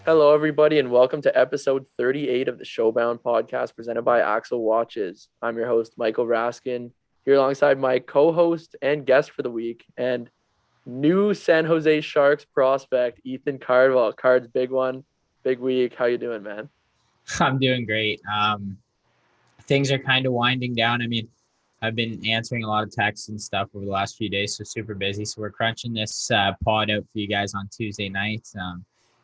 Hello, everybody, and welcome to episode 38 of the Showbound podcast presented by Axel Watches. I'm your host, Michael Raskin, here alongside my co host and guest for the week, and new San Jose Sharks prospect, Ethan Cardwell. Cards, big one, big week. How you doing, man? I'm doing great. Things are kind of winding down. I've been answering a lot of texts and stuff over the last few days, so super busy. So we're crunching this pod out for you guys on Tuesday night.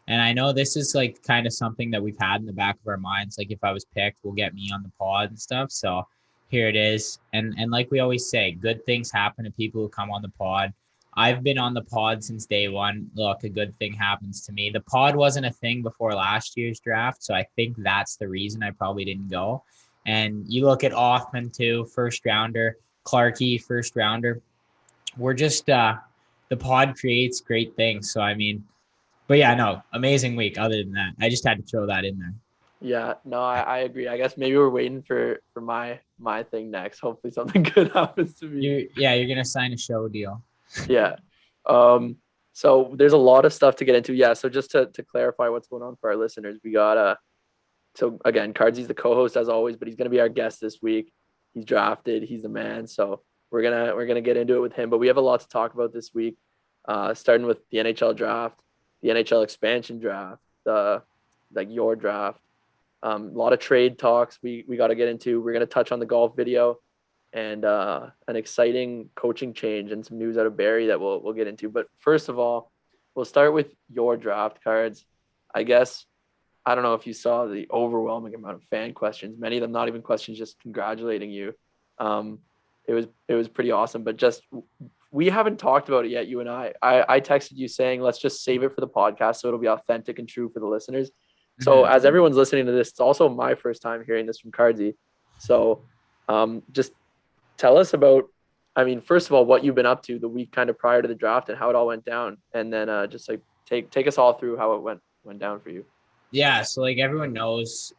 And I know this is like kind of something that we've had in the back of our minds. Like if I was picked, will get me on the pod and stuff. So here it is. And like we always say, good things happen to people who come on the pod. I've been on the pod since day one. Look, a good thing happens to me. The pod wasn't a thing before last year's draft, so I think that's the reason I probably didn't go. And you look at Offman too, first rounder, Clarkey, first rounder. We're just the pod creates great things. So but yeah, no, amazing week. Other than that, I just had to throw that in there. Yeah, no, I agree. I guess maybe we're waiting for my thing next. Hopefully something good happens to me. You're gonna sign a show deal. Yeah. So there's a lot of stuff to get into. Yeah. So just to clarify what's going on for our listeners, we got so again, Cardsy's the co-host as always, but he's gonna be our guest this week. He's drafted, he's the man. So we're gonna get into it with him. But we have a lot to talk about this week. Starting with the NHL draft, the NHL expansion draft, the like your draft. A lot of trade talks we got to get into. We're gonna touch on the golf video and an exciting coaching change and some news out of Barrie that we'll get into. But first of all, we'll start with your draft cards. I guess I don't know if you saw the overwhelming amount of fan questions. Many of them not even questions, just congratulating you. Um, it was pretty awesome. But just we haven't talked about it yet, you and I texted you saying let's just save it for the podcast so it'll be authentic and true for the listeners. So Mm-hmm. as everyone's listening to this, it's also my first time hearing this from Cardsy. So just tell us about, I mean, first of all, what you've been up to the week kind of prior to the draft and how it all went down, and then just like take us all through how it went down for you. Yeah, so like everyone knows,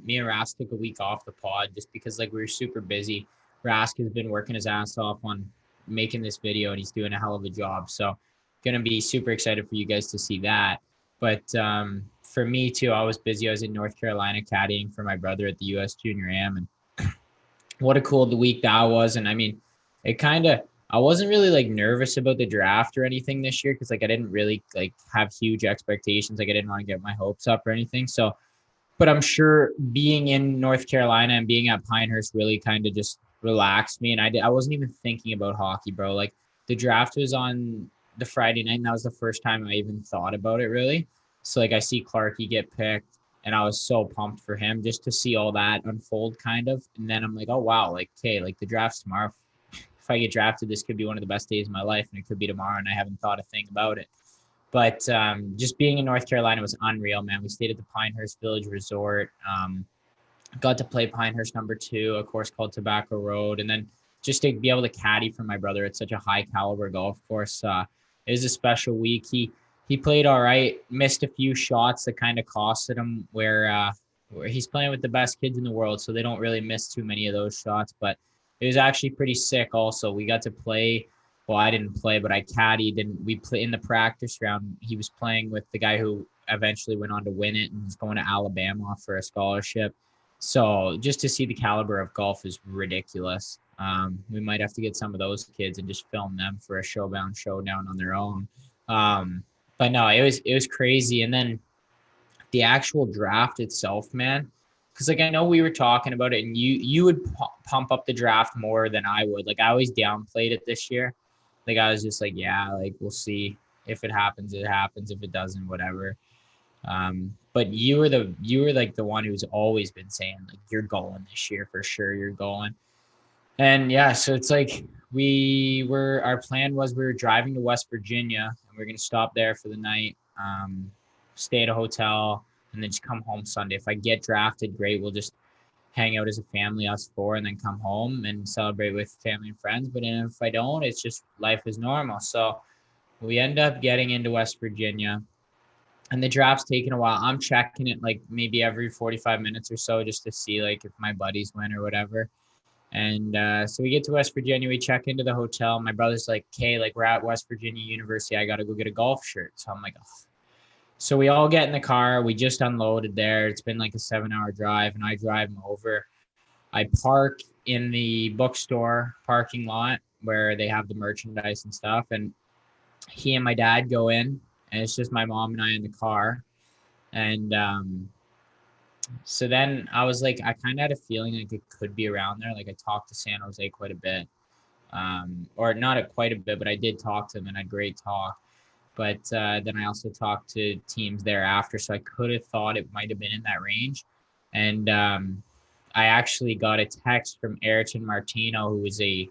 me and Rask took a week off the pod just because like we were super busy. Rask has been working his ass off on making this video and he's doing a hell of a job. So gonna be super excited for you guys to see that. But for me too, I was busy. I was in North Carolina caddying for my brother at the US Junior Am, and what a cool week that was. And it kind of, I wasn't really like nervous about the draft or anything this year because like I didn't really like have huge expectations. Like I didn't want to get my hopes up or anything. So, but I'm sure being in North Carolina and being at Pinehurst really kind of just relaxed me. And I wasn't even thinking about hockey, bro. Like the draft was on the Friday night, and that was the first time I even thought about it really. So like I see Clarkey get picked, and I was so pumped for him just to see all that unfold kind of. And then I'm like, oh wow, like okay, like the draft's tomorrow. If I get drafted, this could be one of the best days of my life, and it could be tomorrow, and I haven't thought a thing about it. But just being in North Carolina was unreal, man. We stayed at the Pinehurst Village Resort. Got to play Pinehurst number 2, a course called Tobacco Road, and then just to be able to caddy for my brother at such a high caliber golf course, it was a special week. He played all right, missed a few shots that kind of costed him where he's playing with the best kids in the world, so they don't really miss too many of those shots. But it was actually pretty sick. Also, we got to play. Well, I didn't play, but I caddied, and we play in the practice round. He was playing with the guy who eventually went on to win it and was going to Alabama for a scholarship. So just to see the caliber of golf is ridiculous. We might have to get some of those kids and just film them for a Showbound showdown on their own. But no, it was crazy. And then the actual draft itself, man, because like I know we were talking about it, and you would pump up the draft more than I would. Like I always downplayed it this year. Like I was just like, yeah, like we'll see if it happens, it happens. If it doesn't, whatever. But you were like the one who's always been saying like you're going this year for sure, you're going. And yeah, so it's like our plan was we were driving to West Virginia and we're gonna stop there for the night, stay at a hotel, and then just come home Sunday. If I get drafted, great. We'll just hang out as a family, us four, and then come home and celebrate with family and friends. But if I don't, it's just life is normal. So we end up getting into West Virginia, and the draft's taking a while. I'm checking it like maybe every 45 minutes or so just to see like if my buddies win or whatever. And so we get to West Virginia, we check into the hotel. My brother's like, okay, like we're at West Virginia University. I got to go get a golf shirt. So I'm like, oh. So we all get in the car. We just unloaded there. It's been like a 7-hour drive, and I drive him over. I park in the bookstore parking lot where they have the merchandise and stuff. And he and my dad go in, and it's just my mom and I in the car. And so then I was like, I kind of had a feeling like it could be around there. Like I talked to San Jose quite a bit, or not quite a bit, but I did talk to them and had great talk. But then I also talked to teams thereafter, so I could have thought it might have been in that range. And I actually got a text from Ayrton Martino, who was a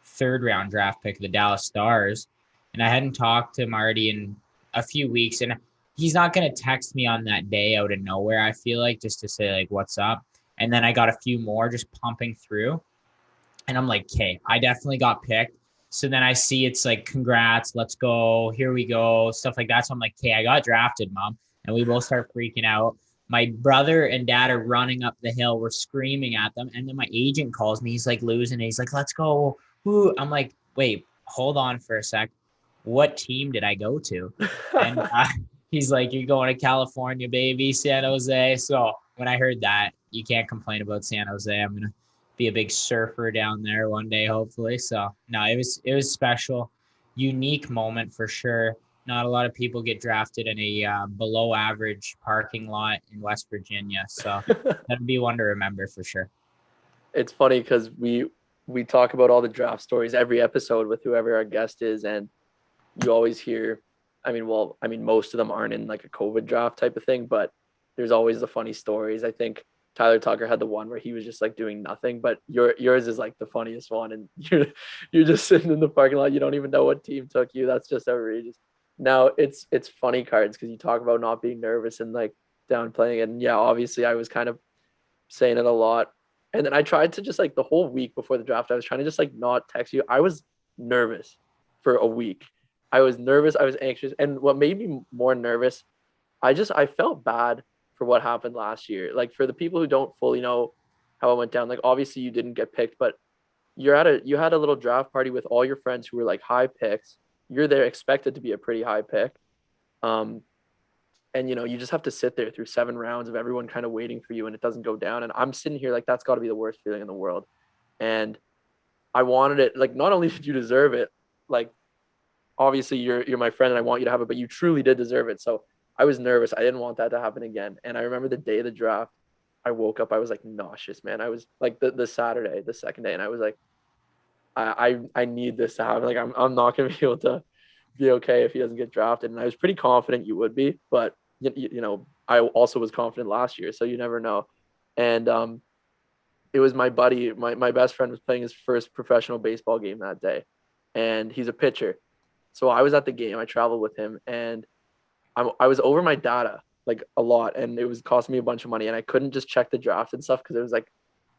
third-round draft pick of the Dallas Stars, and I hadn't talked to Marty in a few weeks, and he's not going to text me on that day out of nowhere, I feel like, just to say, like, what's up? And then I got a few more just pumping through, and I'm like, okay, I definitely got picked. So then I see it's like, congrats, let's go, here we go, stuff like that. So I'm like, okay, I got drafted, Mom. And we both start freaking out. My brother and dad are running up the hill. We're screaming at them. And then my agent calls me. He's like losing it. He's like, let's go. Woo. I'm like, wait, hold on for a sec. What team did I go to? And he's like, you're going to California, baby, San Jose. So when I heard that, you can't complain about San Jose. I'm going to be a big surfer down there one day, hopefully. So no, it was special, unique moment for sure. Not a lot of people get drafted in a below average parking lot in West Virginia. So that'd be one to remember for sure. It's funny because we talk about all the draft stories every episode with whoever our guest is, and you always hear, most of them aren't in like a COVID draft type of thing, but there's always the funny stories. I think Tyler Tucker had the one where he was just like doing nothing, but yours is like the funniest one, and you're just sitting in the parking lot. You don't even know what team took you. That's just outrageous. Now it's funny, Cards, because you talk about not being nervous and like downplaying it. And yeah, obviously I was kind of saying it a lot. And then I tried to just like the whole week before the draft, I was trying to just like not text you. I was nervous for a week. I was nervous. I was anxious. And what made me more nervous, I felt bad for what happened last year. Like for the people who don't fully know how it went down, like obviously you didn't get picked, but you had a little draft party with all your friends who were like high picks. You're there expected to be a pretty high pick. And you just have to sit there through 7 rounds of everyone kind of waiting for you and it doesn't go down. And I'm sitting here like that's got to be the worst feeling in the world. And I wanted it, like not only did you deserve it, like obviously you're my friend and I want you to have it, but you truly did deserve it. So I was nervous. I didn't want that to happen again. And I remember the day of the draft, I woke up, I was like nauseous, man. I was like the Saturday, the second day, and I was like, I need this to happen. Like I'm not gonna be able to be okay if he doesn't get drafted. And I was pretty confident you would be, but I also was confident last year, so you never know. And it was my buddy, my best friend was playing his first professional baseball game that day, and he's a pitcher. So I was at the game. I traveled with him, and I was over my data like a lot, and it was costing me a bunch of money, and I couldn't just check the draft and stuff because it was like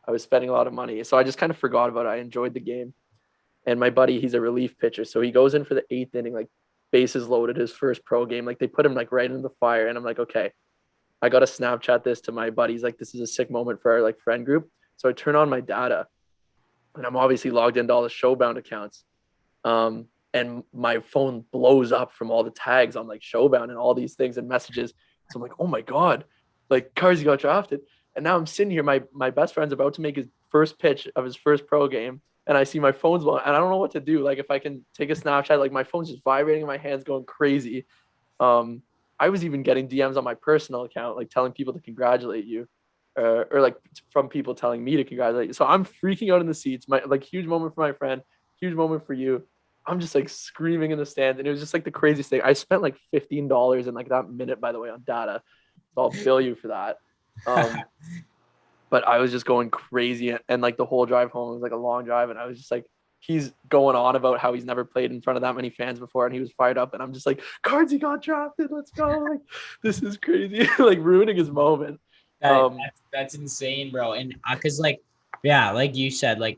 I was spending a lot of money. So I just kind of forgot about it. I enjoyed the game. And my buddy, he's a relief pitcher. So he goes in for the 8th inning, like bases loaded, his first pro game. Like they put him like right into the fire. And I'm like, okay, I got to Snapchat this to my buddies. Like this is a sick moment for our like friend group. So I turn on my data and I'm obviously logged into all the Showbound accounts. And my phone blows up from all the tags on like Showbound and all these things and messages. So I'm like, oh my God, like Cardsy got drafted. And now I'm sitting here, my best friend's about to make his first pitch of his first pro game. And I see my phone's blowing, and I don't know what to do. Like if I can take a Snapchat, like my phone's just vibrating and my hand's going crazy. I was even getting DMs on my personal account, like telling people to congratulate you, or like from people telling me to congratulate you. So I'm freaking out in the seats. My like huge moment for my friend, huge moment for you. I'm just like screaming in the stands, and it was just like the craziest thing. I spent like $15 in like that minute, by the way, on data. So I'll bill you for that. But I was just going crazy, and like the whole drive home was like a long drive, and I was just like, he's going on about how he's never played in front of that many fans before, and he was fired up, and I'm just like, Cardsy got drafted, let's go! Like this is crazy, like ruining his moment. That's insane, bro. And because like, yeah, like you said, like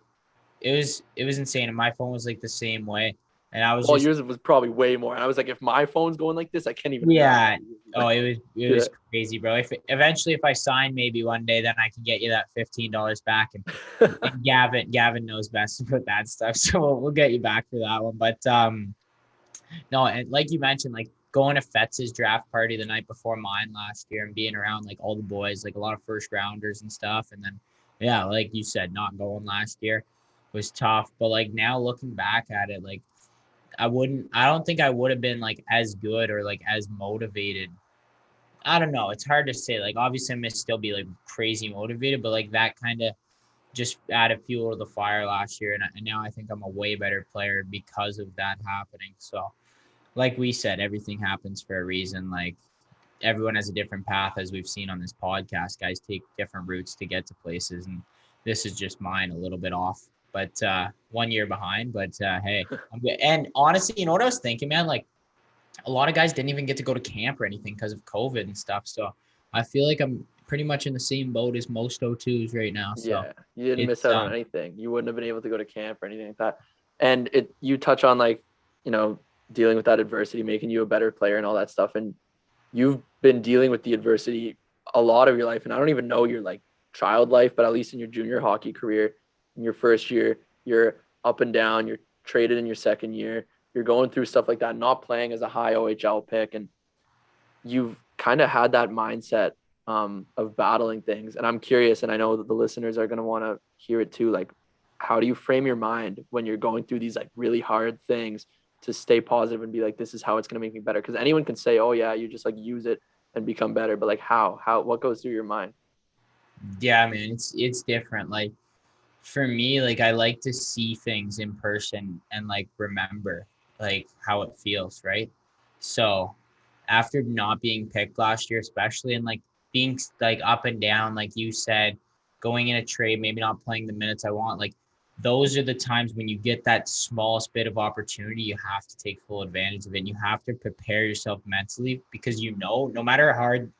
it was insane, and my phone was like the same way. And I was yours was probably way more. And I was like, if my phone's going like this, I can't even. Yeah. Oh, it was crazy, bro. If I sign maybe one day, then I can get you that $15 back. And Gavin knows best about that stuff, so we'll get you back for that one. But no, and like you mentioned, like going to Fetz's draft party the night before mine last year and being around like all the boys, like a lot of first rounders and stuff. And then, yeah, like you said, not going last year was tough. But like now looking back at it, like I don't think I would have been like as good or like as motivated. I don't know. It's hard to say. Like, obviously, I may still be like crazy motivated, but like that kind of just added fuel to the fire last year. And now I think I'm a way better player because of that happening. So, like we said, everything happens for a reason. Like, everyone has a different path, as we've seen on this podcast. Guys take different routes to get to places. And this is just mine a little bit off, but 1 year behind. But hey, I'm good. And honestly, you know what I was thinking, man? Like, a lot of guys didn't even get to go to camp or anything because of COVID and stuff. So I feel like I'm pretty much in the same boat as most O2s right now. So Yeah, you didn't miss it's out on anything. You wouldn't have been able to go to camp or anything like that. And you touch on like, dealing with that adversity, making you a better player and all that stuff. And you've been dealing with the adversity a lot of your life. And I don't even know your like child life, but at least in your junior hockey career, in your first year, you're up and down, you're traded in your second year, you're going through stuff like that, not playing as a high OHL pick. And you've kind of had that mindset of battling things. And I'm curious, and I know that the listeners are going to want to hear it too. Like, how do you frame your mind when you're going through these like really hard things to stay positive and be like, this is how it's going to make me better? Because anyone can say, oh yeah, you just like use it and become better. But like, what goes through your mind? yeah, man, it's different. Like for me, like I like to see things in person and like remember like how it feels, right? So after not being picked last year, especially and like being like up and down, like you said, going in a trade, maybe not playing the minutes I want, like those are the times when you get that smallest bit of opportunity, you have to take full advantage of it. And you have to prepare yourself mentally because no matter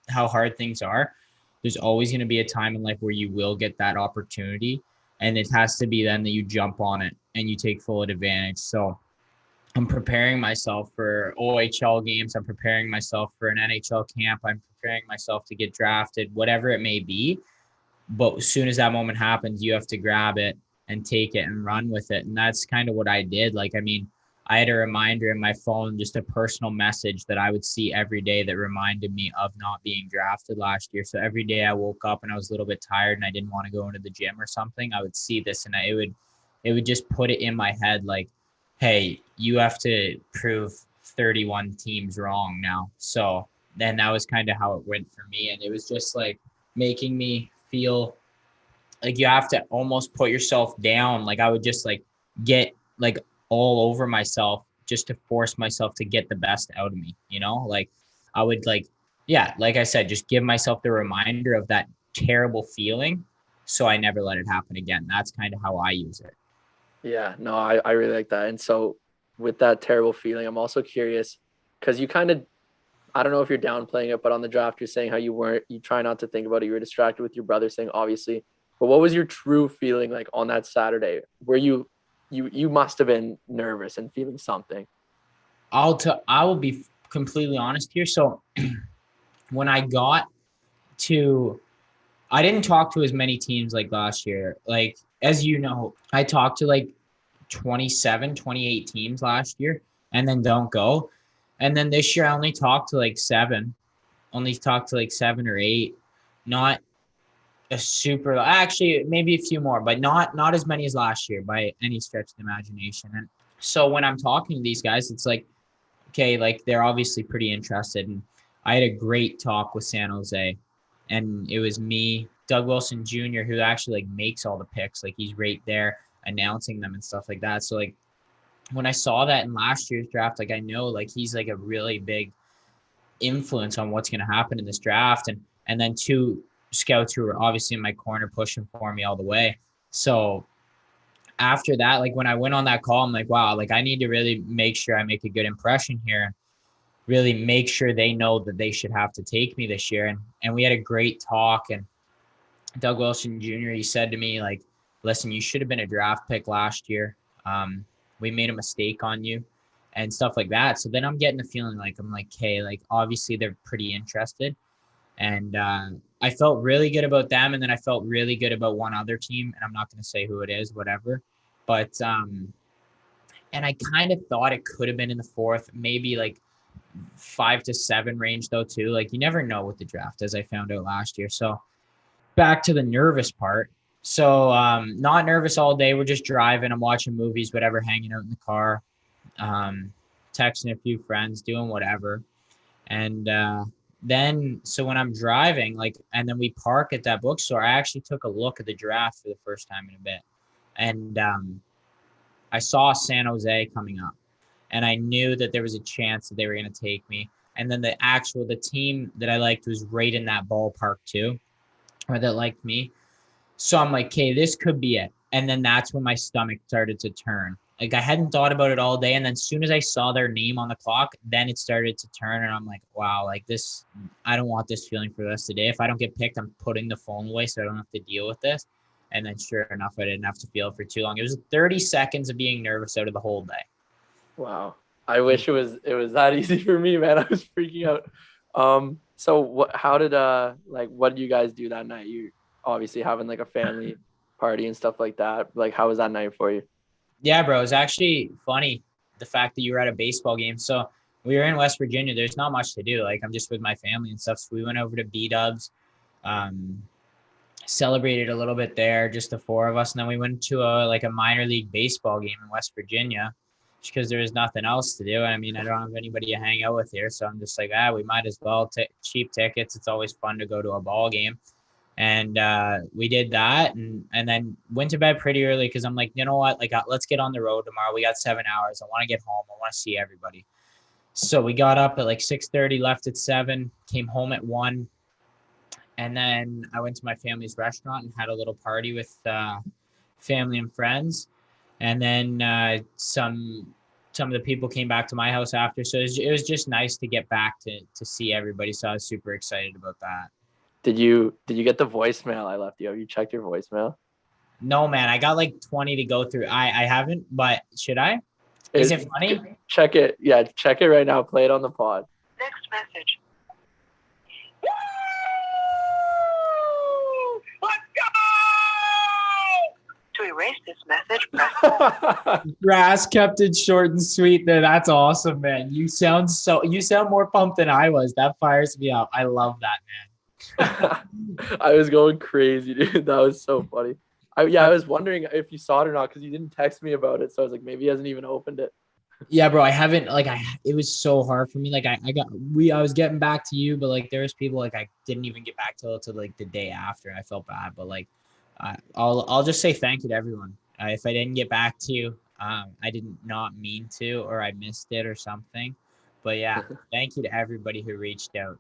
how hard things are, there's always going to be a time in life where you will get that opportunity. And it has to be then that you jump on it and you take full advantage. So I'm preparing myself for OHL games. I'm preparing myself for an NHL camp. I'm preparing myself to get drafted, whatever it may be. But as soon as that moment happens, you have to grab it and take it and run with it. And that's kind of what I did. Like, I mean, I had a reminder in my phone, just a personal message that I would see every day that reminded me of not being drafted last year. So every day I woke up and I was a little bit tired and I didn't want to go into the gym or something, I would see this and it would just put it in my head like, hey, you have to prove 31 teams wrong now. So then that was kind of how it went for me. And it was just like making me feel like you have to almost put yourself down. Like I would just like get like all over myself just to force myself to get the best out of me, like I would like, yeah, like I said, just give myself the reminder of that terrible feeling so I never let it happen again. That's kind of how I use it. Yeah, no, I really like that. And so with that terrible feeling, I'm also curious because you kind of, I don't know if you're downplaying it, but on the draft, you're saying how you try not to think about it. You were distracted with your brother saying, obviously, but what was your true feeling like on that Saturday where you must have been nervous and feeling something? I will be completely honest here. So when I got to, I didn't talk to as many teams like last year. Like, as you know, I talked to like 27, 28 teams last year and then don't go. And then this year I only talked to like 7 or 8, not a super, actually maybe a few more, but not as many as last year by any stretch of the imagination. And so when I'm talking to these guys, it's like, okay, like they're obviously pretty interested. And I had a great talk with San Jose, and it was me, Doug Wilson Jr., who actually like makes all the picks. Like he's right there announcing them and stuff like that. So like when I saw that in last year's draft, like I know like he's like a really big influence on what's going to happen in this draft. And then 2 scouts who were obviously in my corner pushing for me all the way. So after that, like when I went on that call, I'm like, wow, like I need to really make sure I make a good impression here, really make sure they know that they should have to take me this year. And we had a great talk. And Doug Wilson Jr., he said to me, like, listen, you should have been a draft pick last year. We made a mistake on you and stuff like that. So then I'm getting the feeling like, I'm like, hey, like, obviously they're pretty interested. And I felt really good about them. And then I felt really good about one other team. And I'm not going to say who it is, whatever. But, and I kind of thought it could have been in the 4th, maybe like 5 to 7 range though too. Like you never know with the draft, as I found out last year. So back to the nervous part. So not nervous all day. We're just driving. I'm watching movies, whatever, hanging out in the car, texting a few friends, doing whatever. And then so when I'm driving, like, and then we park at that bookstore, I actually took a look at the draft for the first time in a bit. And I saw San Jose coming up, and I knew that there was a chance that they were going to take me. And then the team that I liked was right in that ballpark too, or that liked me. So I'm like, okay, this could be it. And then that's when my stomach started to turn. Like I hadn't thought about it all day. And then as soon as I saw their name on the clock, then it started to turn. And I'm like, wow, like this, I don't want this feeling for the rest of the day. If I don't get picked, I'm putting the phone away so I don't have to deal with this. And then sure enough, I didn't have to feel it for too long. It was 30 seconds of being nervous out of the whole day. Wow. I wish it was that easy for me, man. I was freaking out. So what did you guys do that night? You obviously having like a family party and stuff like that. Like, how was that night for you? Yeah, bro. It's actually funny the fact that you were at a baseball game. So we were in West Virginia. There's not much to do. Like I'm just with my family and stuff. So we went over to B-Dubs, celebrated a little bit there, just the four of us. And then we went to a minor league baseball game in West Virginia just because there was nothing else to do. I mean, I don't have anybody to hang out with here. So I'm just like, we might as well cheap tickets. It's always fun to go to a ball game. And we did that and then went to bed pretty early because I'm like, you know what? Like, let's get on the road tomorrow. We got 7 hours. I want to get home. I want to see everybody. So we got up at like 6:30, left at 7, came home at 1. And then I went to my family's restaurant and had a little party with family and friends. And then some of the people came back to my house after. So it was just nice to get back to see everybody. So I was super excited about that. Did you get the voicemail I left you? Have you checked your voicemail? No, man. I got like 20 to go through. I haven't, but should I? Is it funny? Check it. Yeah, check it right now. Play it on the pod. Next message. Let's go! To erase this message, press. Rask kept it short and sweet there. That's awesome, man. You sound more pumped than I was. That fires me up. I love that, man. I was going crazy, dude. That was so funny. I was wondering if you saw it or not because you didn't text me about it. So I was like, maybe he hasn't even opened it. Yeah, bro. I haven't. It was so hard for me. Like I was getting back to you, but like there was people like I didn't even get back to like the day after. I felt bad, but like I'll just say thank you to everyone. If I didn't get back to you, I did not mean to, or I missed it or something. But yeah, thank you to everybody who reached out.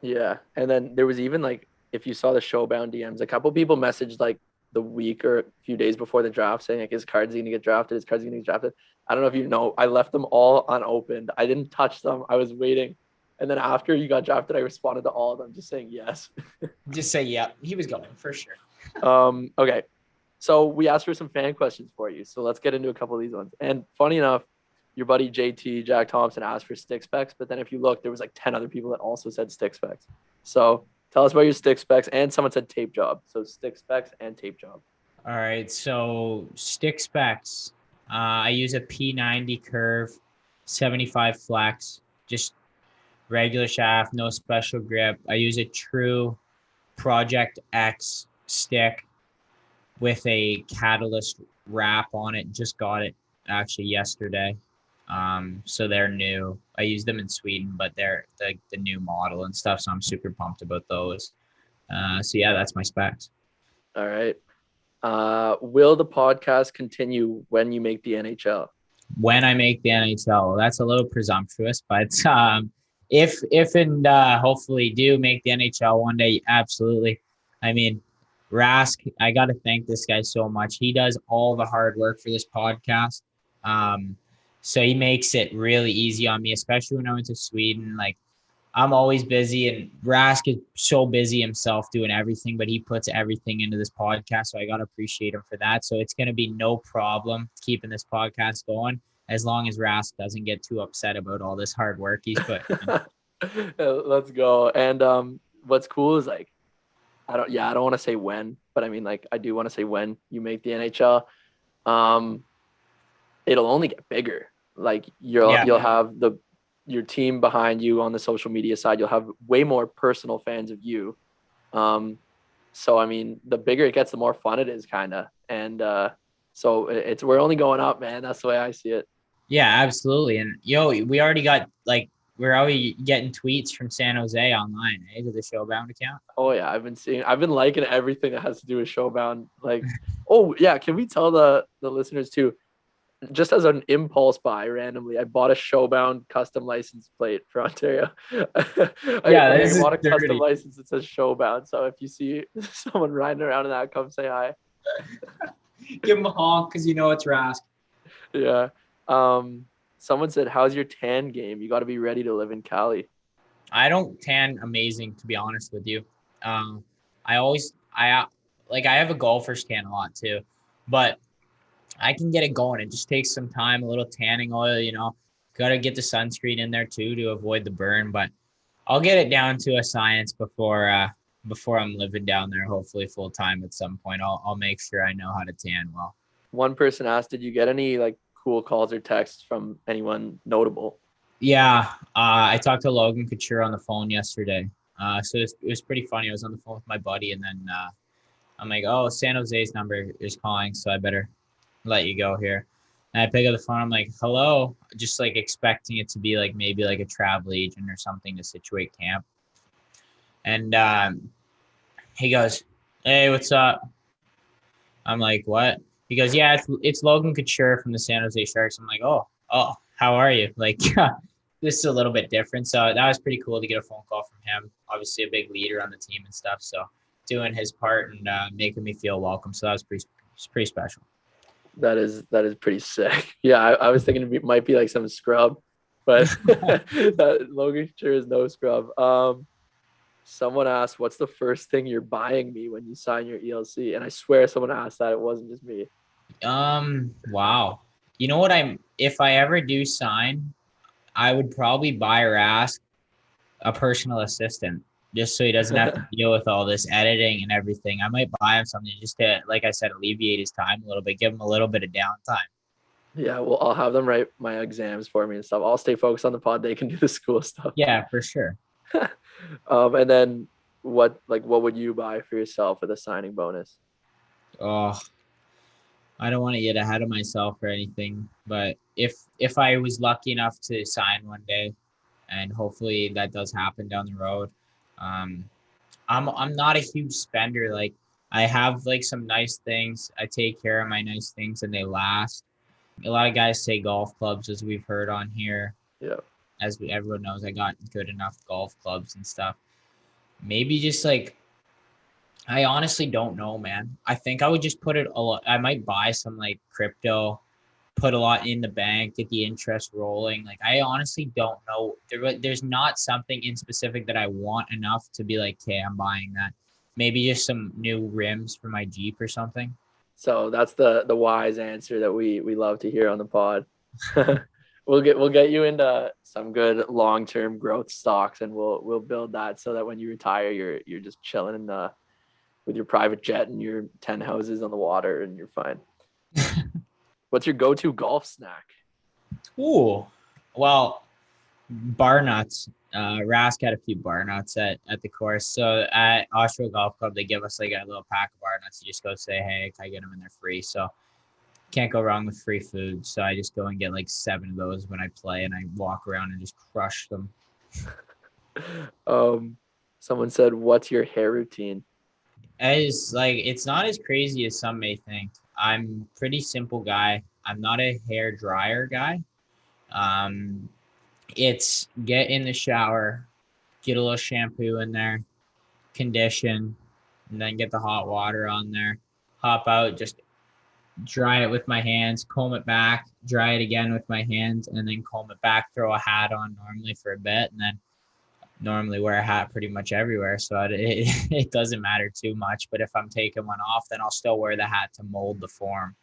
Yeah. And then there was even like, if you saw the Showbound DMs, a couple people messaged like the week or a few days before the draft saying like, is Cardsy going to get drafted? Is Cardsy going to get drafted? I don't know if you know, I left them all unopened. I didn't touch them. I was waiting. And then after you got drafted, I responded to all of them just saying yes. Just say, yeah, he was going for sure. Okay. So we asked for some fan questions for you. So let's get into a couple of these ones. And funny enough, your buddy JT, Jack Thompson, asked for stick specs, but then if you look, there was like 10 other people that also said stick specs. So tell us about your stick specs, and someone said tape job. So stick specs and tape job. All right, so stick specs. I use a P90 curve, 75 flex, just regular shaft, no special grip. I use a true Project X stick with a Catalyst wrap on it. Just got it actually yesterday. So they're new. I use them in Sweden, but they're the new model and stuff. So I'm super pumped about those. So yeah, that's my specs. All right. Will the podcast continue when you make the NHL? When I make the NHL, that's a little presumptuous, but if and hopefully do make the NHL one day, absolutely. I mean, Rask, I got to thank this guy so much. He does all the hard work for this podcast. So he makes it really easy on me, especially when I went to Sweden. Like, I'm always busy, and Rask is so busy himself doing everything, but he puts everything into this podcast. So I got to appreciate him for that. So it's going to be no problem keeping this podcast going as long as Rask doesn't get too upset about all this hard work he's put in. Let's go. And what's cool is like, I don't want to say when, but I mean, like, I do want to say when you make the NHL. It'll only get bigger. Like you'll have the your team behind you on the social media side. You'll have way more personal fans of you. So I mean, the bigger it gets, the more fun it is, kind of. And so we're only going up, man. That's the way I see it. Yeah, absolutely. And we already got we're already getting tweets from San Jose online, to the Showbound account. Oh yeah, I've been liking everything that has to do with Showbound. Like, oh yeah, can we tell the listeners too? Just as an impulse buy randomly, I bought a Showbound custom license plate for Ontario. I bought a custom license that says Showbound. So if you see someone riding around in that, come say hi. Give them a honk because it's Rask. Yeah. Someone said, "How's your tan game? You got to be ready to live in Cali." I don't tan amazing, to be honest with you. I have a golfer's tan a lot too, but I can get it going. It just takes some time, a little tanning oil, got to get the sunscreen in there too to avoid the burn, but I'll get it down to a science before I'm living down there, hopefully full time at some point. I'll make sure I know how to tan well. One person asked, "Did you get any cool calls or texts from anyone notable?" Yeah, I talked to Logan Couture on the phone yesterday. So it was pretty funny. I was on the phone with my buddy, and then I'm like, "Oh, San Jose's number is calling, so I better let you go here." And I pick up the phone. I'm like, "Hello," just expecting it to be maybe a travel agent or something to situate camp. And he goes, "Hey, what's up?" I'm like, "What?" He goes, "Yeah, it's Logan Couture from the San Jose Sharks." I'm like, "Oh, how are you?" This is a little bit different. So that was pretty cool to get a phone call from him. Obviously a big leader on the team and stuff. So doing his part and making me feel welcome. So that was pretty special. That is pretty sick. Yeah, I was thinking it might be some scrub, but that Logan Couture is no scrub. Someone asked, "What's the first thing you're buying me when you sign your ELC?" And I swear someone asked that. It wasn't just me. Wow. You know what? If I ever do sign, I would probably buy Rask a personal assistant just so he doesn't have to deal with all this editing and everything. I might buy him something just to, like I said, alleviate his time a little bit, give him a little bit of downtime. Yeah, well, I'll have them write my exams for me and stuff. I'll stay focused on the pod. They can do the school stuff. Yeah, for sure. And then what would you buy for yourself with a signing bonus? Oh, I don't want to get ahead of myself or anything, but if I was lucky enough to sign one day, and hopefully that does happen down the road, I'm not a huge spender. I have some nice things. I take care of my nice things and they last. A lot of guys say golf clubs, as we've heard on here. Yeah. Everyone knows, I got good enough golf clubs and stuff. Maybe just I honestly don't know, man. I think I would just put it a lot. I might buy some crypto, put a lot in the bank, get the interest rolling. I honestly don't know. There's not something in specific that I want enough to be okay, I'm buying that. Maybe just some new rims for my Jeep or something. So that's the wise answer that we love to hear on the pod. We'll get you into some good long-term growth stocks, and we'll build that so that when you retire, you're just chilling with your private jet and your 10 houses on the water, and you're fine. What's your go-to golf snack? Ooh, well, bar nuts. Rask had a few bar nuts at the course. So at Oshawa Golf Club, they give us a little pack of bar nuts. You just go say, "Hey, can I get them?" And they're free. So can't go wrong with free food. So I just go and get 7 of those when I play, and I walk around and just crush them. Someone said, "What's your hair routine?" It's not as crazy as some may think. I'm a pretty simple guy. I'm not a hair dryer guy. It's get in the shower, get a little shampoo in there, condition, and then get the hot water on there. Hop out, just dry it with my hands, comb it back, dry it again with my hands, and then comb it back, throw a hat on normally for a bit, and then normally wear a hat pretty much everywhere. So it doesn't matter too much. But if I'm taking one off, then I'll still wear the hat to mold the form.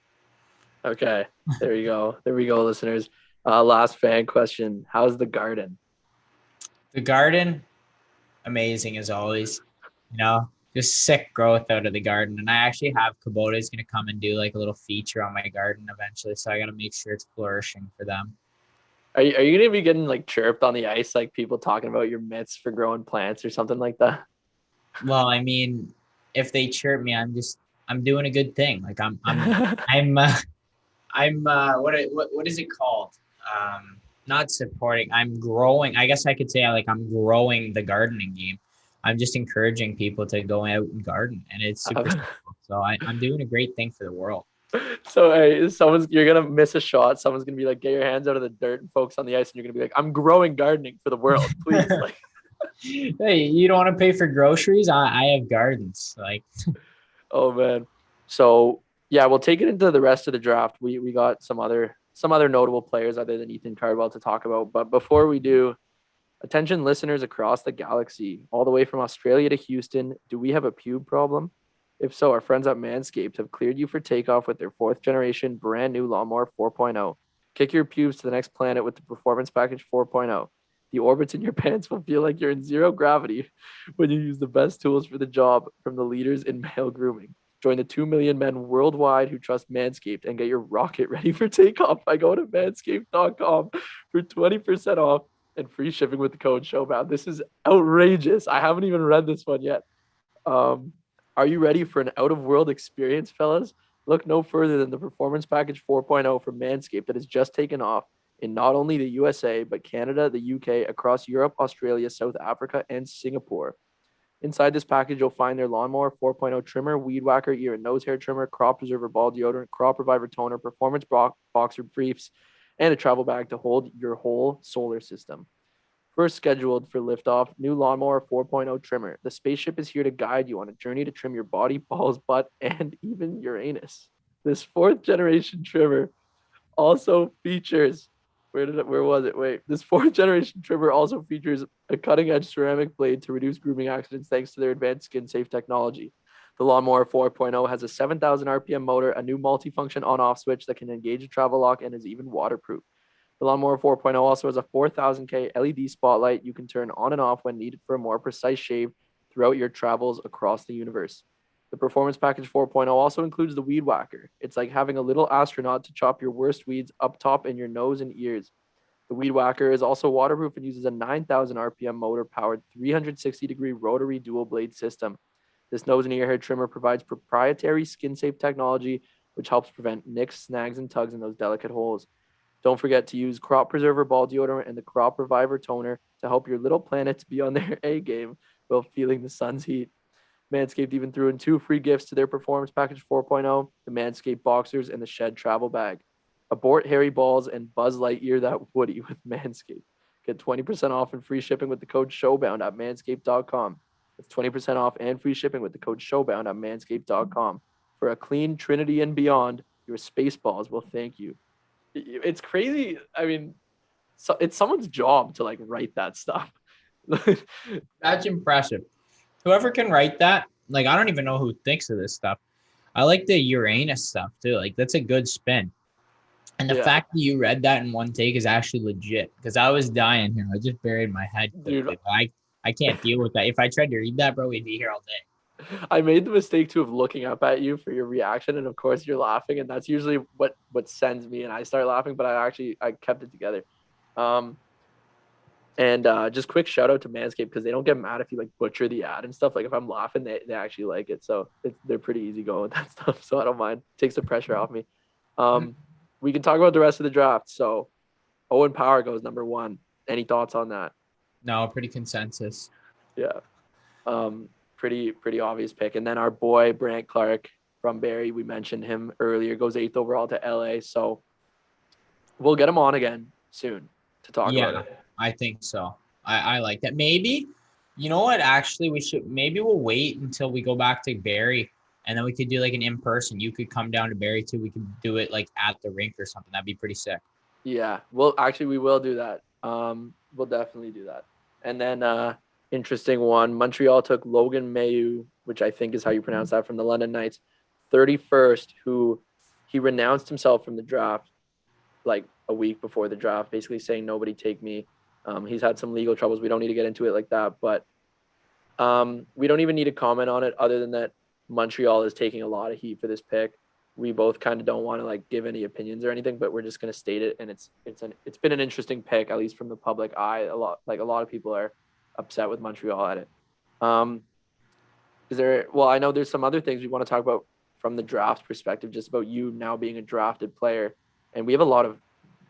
Okay, there you go. There we go, listeners. Last fan question. How's the garden? The garden, amazing as always. Just sick growth out of the garden. And I actually have Kubota is going to come and do a little feature on my garden eventually. So I got to make sure it's flourishing for them. Are you gonna be getting like chirped on the ice, like people talking about your mitts for growing plants or something like that? Well, I mean, if they chirp me, I'm doing a good thing. Like I'm what is it called? Not supporting. I'm growing. I guess I could say like I'm growing the gardening game. I'm just encouraging people to go out and garden, and it's super simple. So I'm doing a great thing for the world. So hey, you're gonna miss a shot. Someone's gonna be like, "Get your hands out of the dirt and focus on the ice," and you're gonna be like, "I'm growing gardening for the world, please." Like, Hey, you don't want to pay for groceries? I have gardens. Like, oh man. So yeah, we'll take it into the rest of the draft. We got some other notable players other than Ethan Cardwell to talk about. But before we do, attention listeners across the galaxy, all the way from Australia to Houston, do we have a pube problem? If so, our friends at Manscaped have cleared you for takeoff with their fourth generation brand new Lawnmower 4.0. Kick your pubes to the next planet with the Performance Package 4.0. The orbits in your pants will feel like you're in zero gravity when you use the best tools for the job from the leaders in male grooming. Join the 2 million men worldwide who trust Manscaped and get your rocket ready for takeoff by going to manscaped.com for 20% off and free shipping with the code Showbound. This is outrageous. I haven't even read this one yet. Um, are you ready for an out of world experience, fellas? Look no further than the Performance Package 4.0 from Manscaped that has just taken off in not only the USA, but Canada, the UK, across Europe, Australia, South Africa, and Singapore. Inside this package, you'll find their Lawnmower 4.0 trimmer, Weed Whacker ear and nose hair trimmer, Crop Preserver ball deodorant, Crop Reviver toner, Performance boxer briefs, and a travel bag to hold your whole solar system. First scheduled for liftoff, new Lawnmower 4.0 trimmer. The spaceship is here to guide you on a journey to trim your body, balls, butt, and even your anus. This fourth generation trimmer also features where was it? Wait, this fourth generation trimmer also features a cutting edge ceramic blade to reduce grooming accidents thanks to their advanced skin safe technology. The Lawnmower 4.0 has a 7,000 RPM motor, a new multifunction on off switch that can engage a travel lock, and is even waterproof. The Lawnmower 4.0 also has a 4000K LED spotlight you can turn on and off when needed for a more precise shave throughout your travels across the universe. The Performance Package 4.0 also includes the Weed Whacker. It's like having a little astronaut to chop your worst weeds up top in your nose and ears. The Weed Whacker is also waterproof and uses a 9,000 RPM motor powered 360-degree rotary dual blade system. This nose and ear hair trimmer provides proprietary skin safe technology, which helps prevent nicks, snags, and tugs in those delicate holes. Don't forget to use Crop Preserver ball deodorant and the Crop Reviver toner to help your little planets be on their A game while feeling the sun's heat. Manscaped even threw in 2 free gifts to their Performance Package 4.0, the Manscaped Boxers and the Shed Travel Bag. Abort hairy balls and Buzz Lightyear that Woody with Manscaped. Get 20% off and free shipping with the code Showbound at manscaped.com. That's 20% off and free shipping with the code Showbound at manscaped.com. For a clean Trinity and beyond, your space balls will thank you. It's crazy. I mean, so it's someone's job to like write that stuff. that's impressive. Whoever can write that, like, I don't even know who thinks of this stuff. I like the Uranus stuff too. Like, that's a good spin. And the Yeah. fact that you read that in one take is actually legit because I was dying here. I just buried my head Dude. quickly. I can't deal with that. If I tried to read that, bro, we'd be here all day. I made the mistake too of looking up at you for your reaction, and of course you're laughing, and that's usually what sends me, and I start laughing. But I kept it together. And just quick shout out to Manscaped because they don't get mad if you like butcher the ad and stuff. Like if I'm laughing, they actually like it, so they're pretty easy going with that stuff. So I don't mind. Takes the pressure off me. We can talk about the rest of the draft. So Owen Power goes number 1. Any thoughts on that? No, pretty consensus. Yeah. Pretty obvious pick. And then our boy Bryant Clark from Barrie, we mentioned him earlier, goes 8th overall to LA. So we'll get him on again soon to talk about it. I think so. I like that. Maybe, you know what? Actually, maybe we'll wait until we go back to Barrie and then we could do like an in-person. You could come down to Barrie too. We could do it like at the rink or something. That'd be pretty sick. Yeah. Well, actually, we will do that. We'll definitely do that. And then, interesting one. Montreal took Logan May, which I think is how you pronounce that, from the London Knights, 31st, who he renounced himself from the draft like a week before the draft, basically saying nobody take me. He's had some legal troubles. We don't need to get into it like that, but we don't even need to comment on it other than that Montreal is taking a lot of heat for this pick. we both kind of don't want to like give any opinions or anything, but we're just going to state it. And it's been an interesting pick, at least from the public eye. A lot of people are upset with Montreal at it. I know there's some other things we want to talk about from the draft perspective, just about you now being a drafted player. And we have a lot of,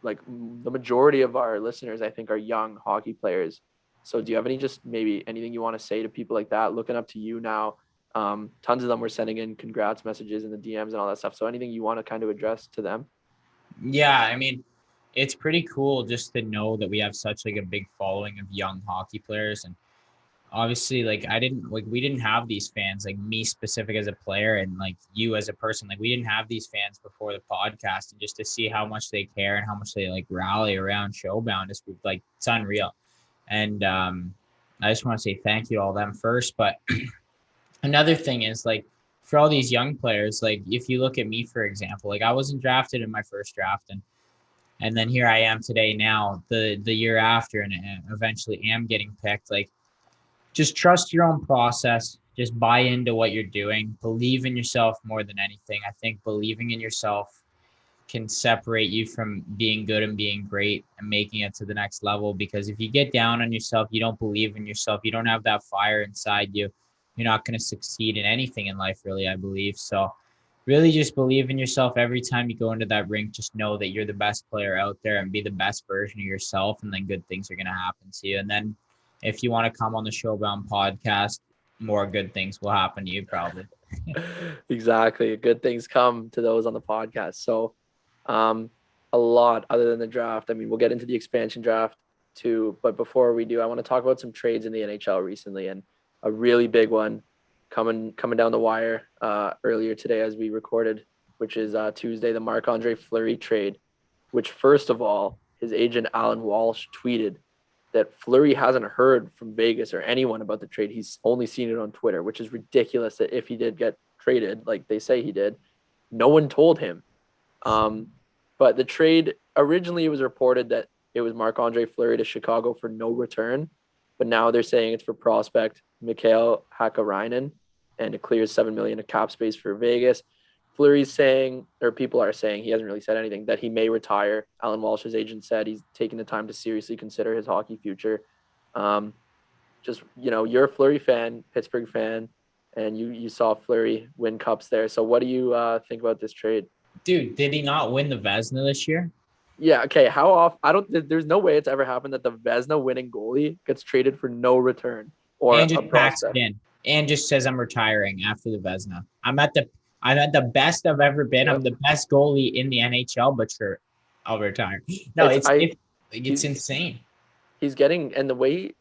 like, the majority of our listeners, I think, are young hockey players. So do you have anything you want to say to people like that, looking up to you now? Tons of them were sending in congrats messages in the DMs and all that stuff. So anything you want to kind of address to them? Yeah, I mean, it's pretty cool just to know that we have such like a big following of young hockey players. And obviously, like, we didn't have these fans, like me specific as a player and like you as a person. Like, we didn't have these fans before the podcast, and just to see how much they care and how much they like rally around Showbound is like, it's unreal. And I just want to say thank you to all them first. But another thing is, like, for all these young players, like, if you look at me, for example, like, I wasn't drafted in my first draft, and then here I am today now, the year after, and eventually am getting picked. Like, just trust your own process. Just buy into what you're doing. Believe in yourself more than anything. I think believing in yourself can separate you from being good and being great and making it to the next level. Because if you get down on yourself, you don't believe in yourself, you don't have that fire inside you, you're not going to succeed in anything in life, really, I believe. So really just believe in yourself every time you go into that rink. Just know that you're the best player out there and be the best version of yourself. And then good things are going to happen to you. And then if you want to come on the Showbound podcast, more good things will happen to you probably. Exactly. Good things come to those on the podcast. So a lot other than the draft. I mean, we'll get into the expansion draft too, but before we do, I want to talk about some trades in the NHL recently, and a really big one coming down the wire earlier today as we recorded, which is Tuesday, the Marc-Andre Fleury trade, which, first of all, his agent Alan Walsh tweeted that Fleury hasn't heard from Vegas or anyone about the trade. He's only seen it on Twitter, which is ridiculous that if he did get traded, like they say he did, no one told him. But the trade, originally it was reported that it was Marc-Andre Fleury to Chicago for no return, but now they're saying it's for prospect Mikhail Hakkarainen, and it clears $7 million of cap space for Vegas. Fleury's saying, or people are saying, he hasn't really said anything, that he may retire. Alan Walsh's agent said he's taking the time to seriously consider his hockey future. You're a Fleury fan, Pittsburgh fan, and you saw Fleury win cups there. So what do you think about this trade? Dude, did he not win the Vezina this year? Yeah, okay. How often? There's no way it's ever happened that the Vezina winning goalie gets traded for no return or and a just packs prospect. it in and just says I'm retiring after the Vezina. I'm at the best I've ever been. Yep. I'm the best goalie in the NHL, but sure, I'll retire. No, it's insane. He's getting, and the way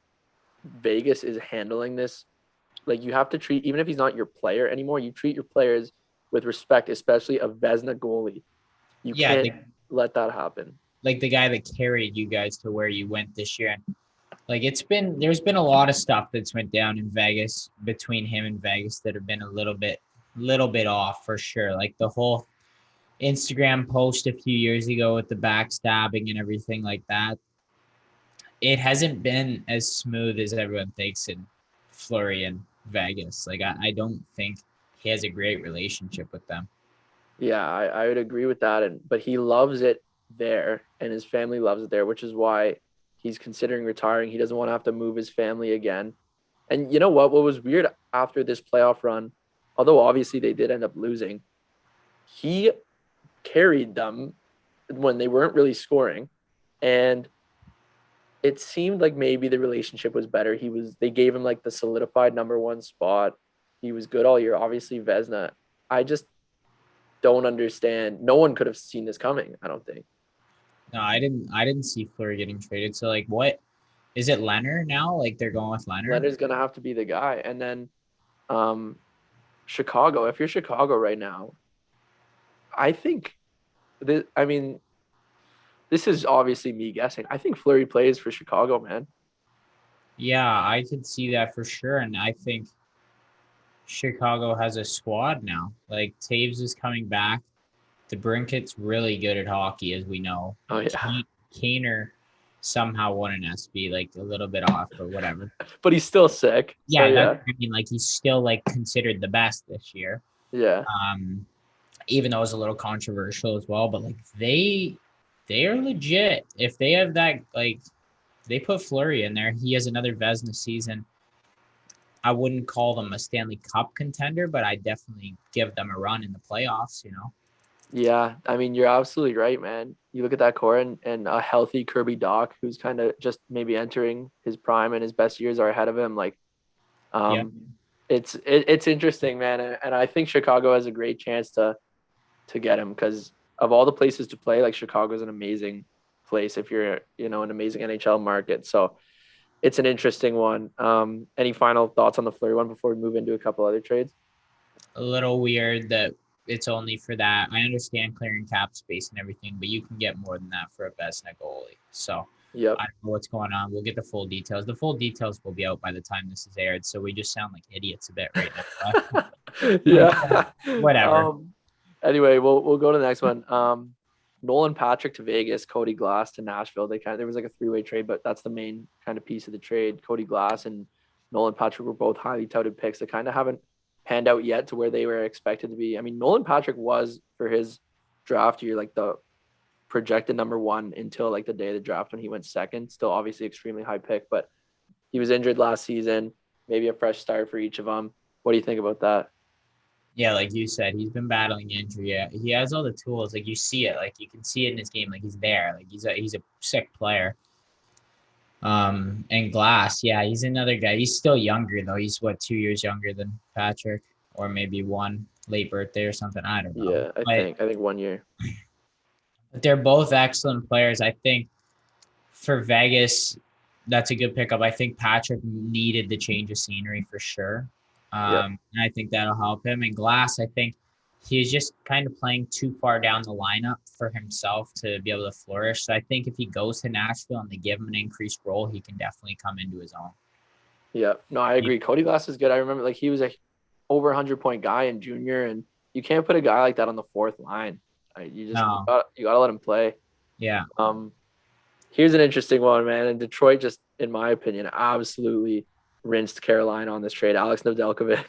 Vegas is handling this, like, you have to treat, even if he's not your player anymore, you treat your players with respect, especially a Vezina goalie. You can't let that happen. Like the guy that carried you guys to where you went this year. And like, there's been a lot of stuff that's went down in Vegas between him and Vegas that have been a little bit off for sure. Like the whole Instagram post a few years ago with the backstabbing and everything like that. It hasn't been as smooth as everyone thinks in Fleury and Vegas. Like, I don't think he has a great relationship with them. Yeah, I would agree with that. But he loves it there, and his family loves it there, which is why he's considering retiring. He doesn't want to have to move his family again. And you know what? What was weird after this playoff run, although obviously they did end up losing, he carried them when they weren't really scoring. And it seemed like maybe the relationship was better. They gave him like the solidified number one spot. He was good all year. Obviously, Vezina. I just don't understand. No one could have seen this coming, I don't think. No, I didn't see Fleury getting traded. So like, what is it, Leonard now? Like, they're going with Leonard? Leonard's gonna have to be the guy. And then Chicago, if you're Chicago right now, I think this is obviously me guessing. I think Fleury plays for Chicago, man. Yeah, I could see that for sure. And I think Chicago has a squad now. Like, Taves is coming back. DeBrincat's really good at hockey, as we know. Oh, yeah. Kaner somehow won an SB, like a little bit off, but whatever. But he's still sick. Yeah, so, yeah. I mean, like, he's still like considered the best this year. Yeah. even though it was a little controversial as well. But like they are legit. If they have that, like they put Fleury in there, he has another Vezina season. I wouldn't call them a Stanley Cup contender, but I definitely give them a run in the playoffs. Yeah, I mean, you're absolutely right, man. You look at that core and a healthy Kirby Doc, who's kind of just maybe entering his prime and his best years are ahead of him. Like, Yeah. it's interesting, man, and I think Chicago has a great chance to get him because of all the places to play. Like, Chicago's an amazing place if you're an amazing NHL market. So it's an interesting one. Any final thoughts on the Fleury one before we move into a couple other trades? A little weird that it's only for that. I understand clearing cap space and everything, but you can get more than that for a Vezina goalie. So Yep. I don't know what's going on. We'll get the full details. The full details will be out by the time this is aired, so we just sound like idiots a bit right now. Yeah. Whatever. Anyway, we'll go to the next one. Nolan Patrick to Vegas, Cody Glass to Nashville. There was like a three-way trade, but that's the main kind of piece of the trade. Cody Glass and Nolan Patrick were both highly touted picks that kind of haven't panned out yet to where they were expected to be. I mean, Nolan Patrick was for his draft year like the projected number one until like the day of the draft when he went second. Still obviously extremely high pick, but he was injured last season. Maybe a fresh start for each of them. What do you think about that? Yeah, like you said, he's been battling injury. Yeah, he has all the tools. Like you see it. Like you can see it in his game. Like he's there. Like he's a sick player. And Glass, yeah, he's another guy. He's still younger though. He's 2 years younger than Patrick, or maybe one late birthday or something. I don't know. Yeah, I think 1 year. But they're both excellent players. I think for Vegas, that's a good pickup. I think Patrick needed the change of scenery for sure. And I think that'll help him. And Glass, I think he's just kind of playing too far down the lineup for himself to be able to flourish. So I think if he goes to Nashville and they give him an increased role, he can definitely come into his own. Yeah, no, I agree. Cody Glass is good. I remember like he was a over 100-point guy in junior, and you can't put a guy like that on the fourth line. You gotta let him play. Yeah. Here's an interesting one, man. And Detroit just, in my opinion, absolutely rinsed Carolina on this trade. Alex Nedeljkovic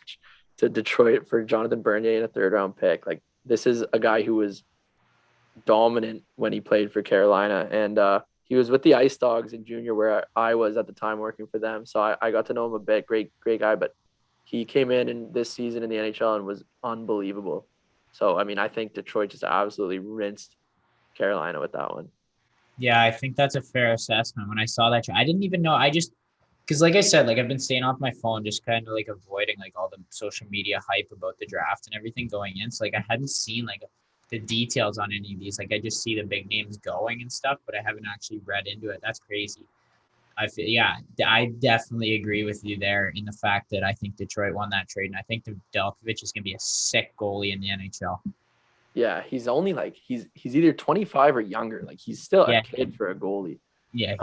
to Detroit for Jonathan Bernier and a third-round pick. Like, this is a guy who was dominant when he played for Carolina, and he was with the Ice Dogs in junior where I was at the time working for them. So I got to know him a bit. Great guy, but he came in this season in the NHL and was unbelievable. So, I mean, I think Detroit just absolutely rinsed Carolina with that one. Yeah, I think that's a fair assessment. When I saw that, I didn't even know. Because like I said, like I've been staying off my phone, just kind of like avoiding like all the social media hype about the draft and everything going in. So like I hadn't seen like the details on any of these. Like I just see the big names going and stuff, but I haven't actually read into it. That's crazy. I definitely agree with you there in the fact that I think Detroit won that trade, and I think Nedeljkovic is going to be a sick goalie in the NHL. Yeah, he's only like he's either 25 or younger. Like he's still a kid for a goalie. Yeah,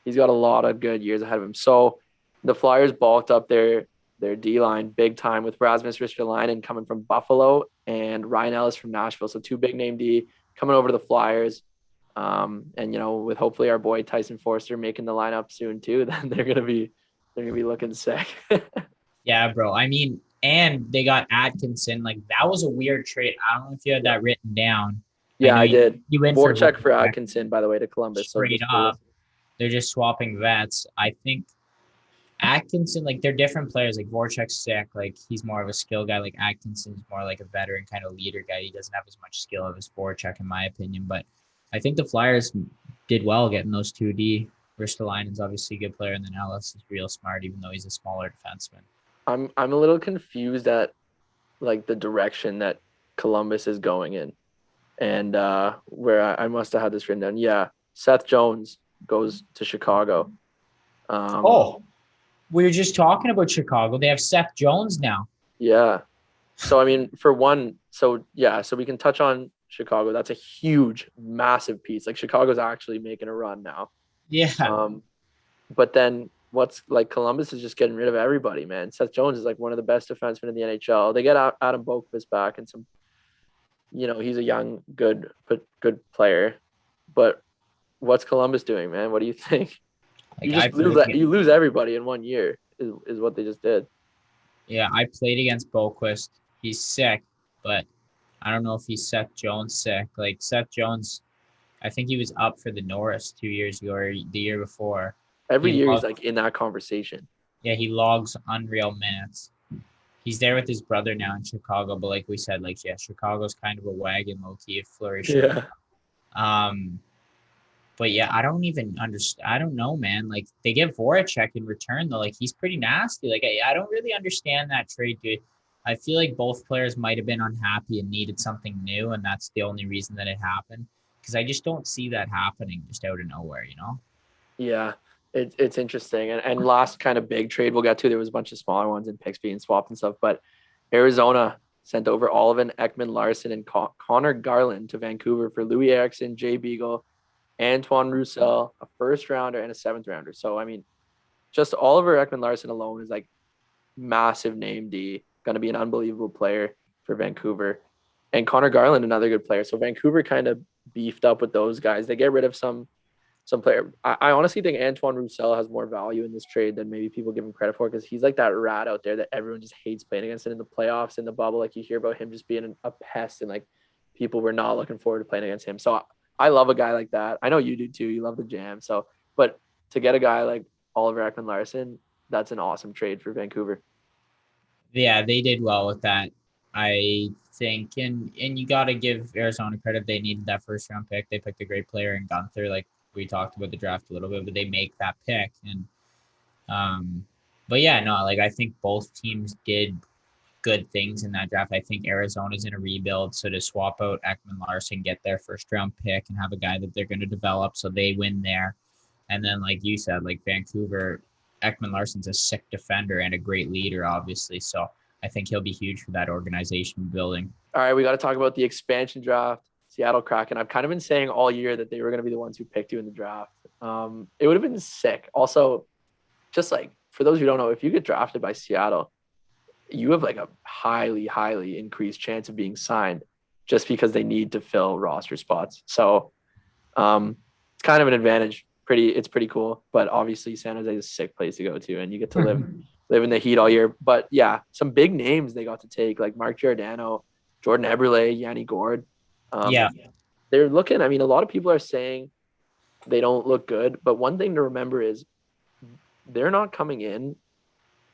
he's got a lot of good years ahead of him. So the Flyers bulked up their D-line big time with Rasmus Ristolainen coming from Buffalo and Ryan Ellis from Nashville. So two big name D coming over to the Flyers. And with hopefully our boy Tyson Forster making the lineup soon too, then they're gonna be looking sick. Yeah, bro. I mean, and they got Atkinson. Like that was a weird trade. I don't know if you had that written down. Yeah, I did. You went Voracek for Atkinson, by the way, to Columbus. Straight up, they're just swapping vets. I think Atkinson, like they're different players. Like Voracek's sick. Like he's more of a skill guy. Like Atkinson's more like a veteran kind of leader guy. He doesn't have as much skill as Voracek, in my opinion. But I think the Flyers did well getting those 2D. Ristolainen's obviously a good player, and then Ellis is real smart, even though he's a smaller defenseman. I'm a little confused at like the direction that Columbus is going in, and where I must have had this written down. Yeah, Seth Jones goes to Chicago. We were just talking about Chicago. They have Seth Jones now. Yeah, so I mean, for one, so we can touch on Chicago. That's a huge, massive piece. Like Chicago's actually making a run now. Yeah. But then what's like Columbus is just getting rid of everybody, man. Seth Jones is like one of the best defensemen in the NHL. They get Adam Boqvist back and some, he's a young, good player. But what's Columbus doing, man? What do you think? Like, you lose everybody in 1 year is what they just did. Yeah, I played against Boqvist. He's sick, but I don't know if he's Seth Jones sick. Like Seth Jones, I think he was up for the Norris 2 years ago or the year before. Every He year he's logged, like in that conversation. yeah, he logs unreal minutes. He's there with his brother now in Chicago, but like we said, like yeah, Chicago's kind of a wagon low key if Fleury shows. Yeah. Um, but yeah, I don't even understand. I don't know, man. Like they get Voracek in return though. Like he's pretty nasty. Like I don't really understand that trade, dude. I feel like both players might have been unhappy and needed something new, and that's the only reason that it happened. Because I just don't see that happening just out of nowhere, you know? Yeah. It's interesting. And last kind of big trade we'll get to, there was a bunch of smaller ones and picks being swapped and stuff, but Arizona sent over Olivan, Ekman Larson, and Connor Garland to Vancouver for Louis Erickson, Jay Beagle, Antoine Roussel, a first rounder, and a seventh rounder. So, I mean, just Oliver Ekman Larson alone is like massive name D, going to be an unbelievable player for Vancouver. And Connor Garland, another good player. So Vancouver kind of beefed up with those guys. They get rid of some player. I honestly think Antoine Roussel has more value in this trade than maybe people give him credit for because he's like that rat out there that everyone just hates playing against. And in the playoffs, in the bubble, like you hear about him just being a pest and like people were not looking forward to playing against him. So I love a guy like that. I know you do too. You love the jam. So, but to get a guy like Oliver Ekman Larson, that's an awesome trade for Vancouver. Yeah, they did well with that. I think, and you got to give Arizona credit. They needed that first round pick. They picked a great player in Gunther. Like we talked about the draft a little bit, but they make that pick. And but yeah, no, like I think both teams did good things in that draft. I think Arizona's in a rebuild, so to swap out Ekman Larson, get their first round pick, and have a guy that they're going to develop, so they win there. And then, like you said, like Vancouver, Ekman Larson's a sick defender and a great leader, obviously. So I think he'll be huge for that organization building. All right, we got to talk about the expansion draft. Seattle Kraken. I've kind of been saying all year that they were going to be the ones who picked you in the draft. It would have been sick. Also, just like for those who don't know, if you get drafted by Seattle, you have like a highly, highly increased chance of being signed just because they need to fill roster spots. So it's kind of an advantage. It's pretty cool. But obviously San Jose is a sick place to go to and you get to live in the heat all year. But yeah, some big names they got to take, like Mark Giordano, Jordan Eberle, Yanni Gord. Yeah. They're looking, I mean, a lot of people are saying they don't look good, but one thing to remember is they're not coming in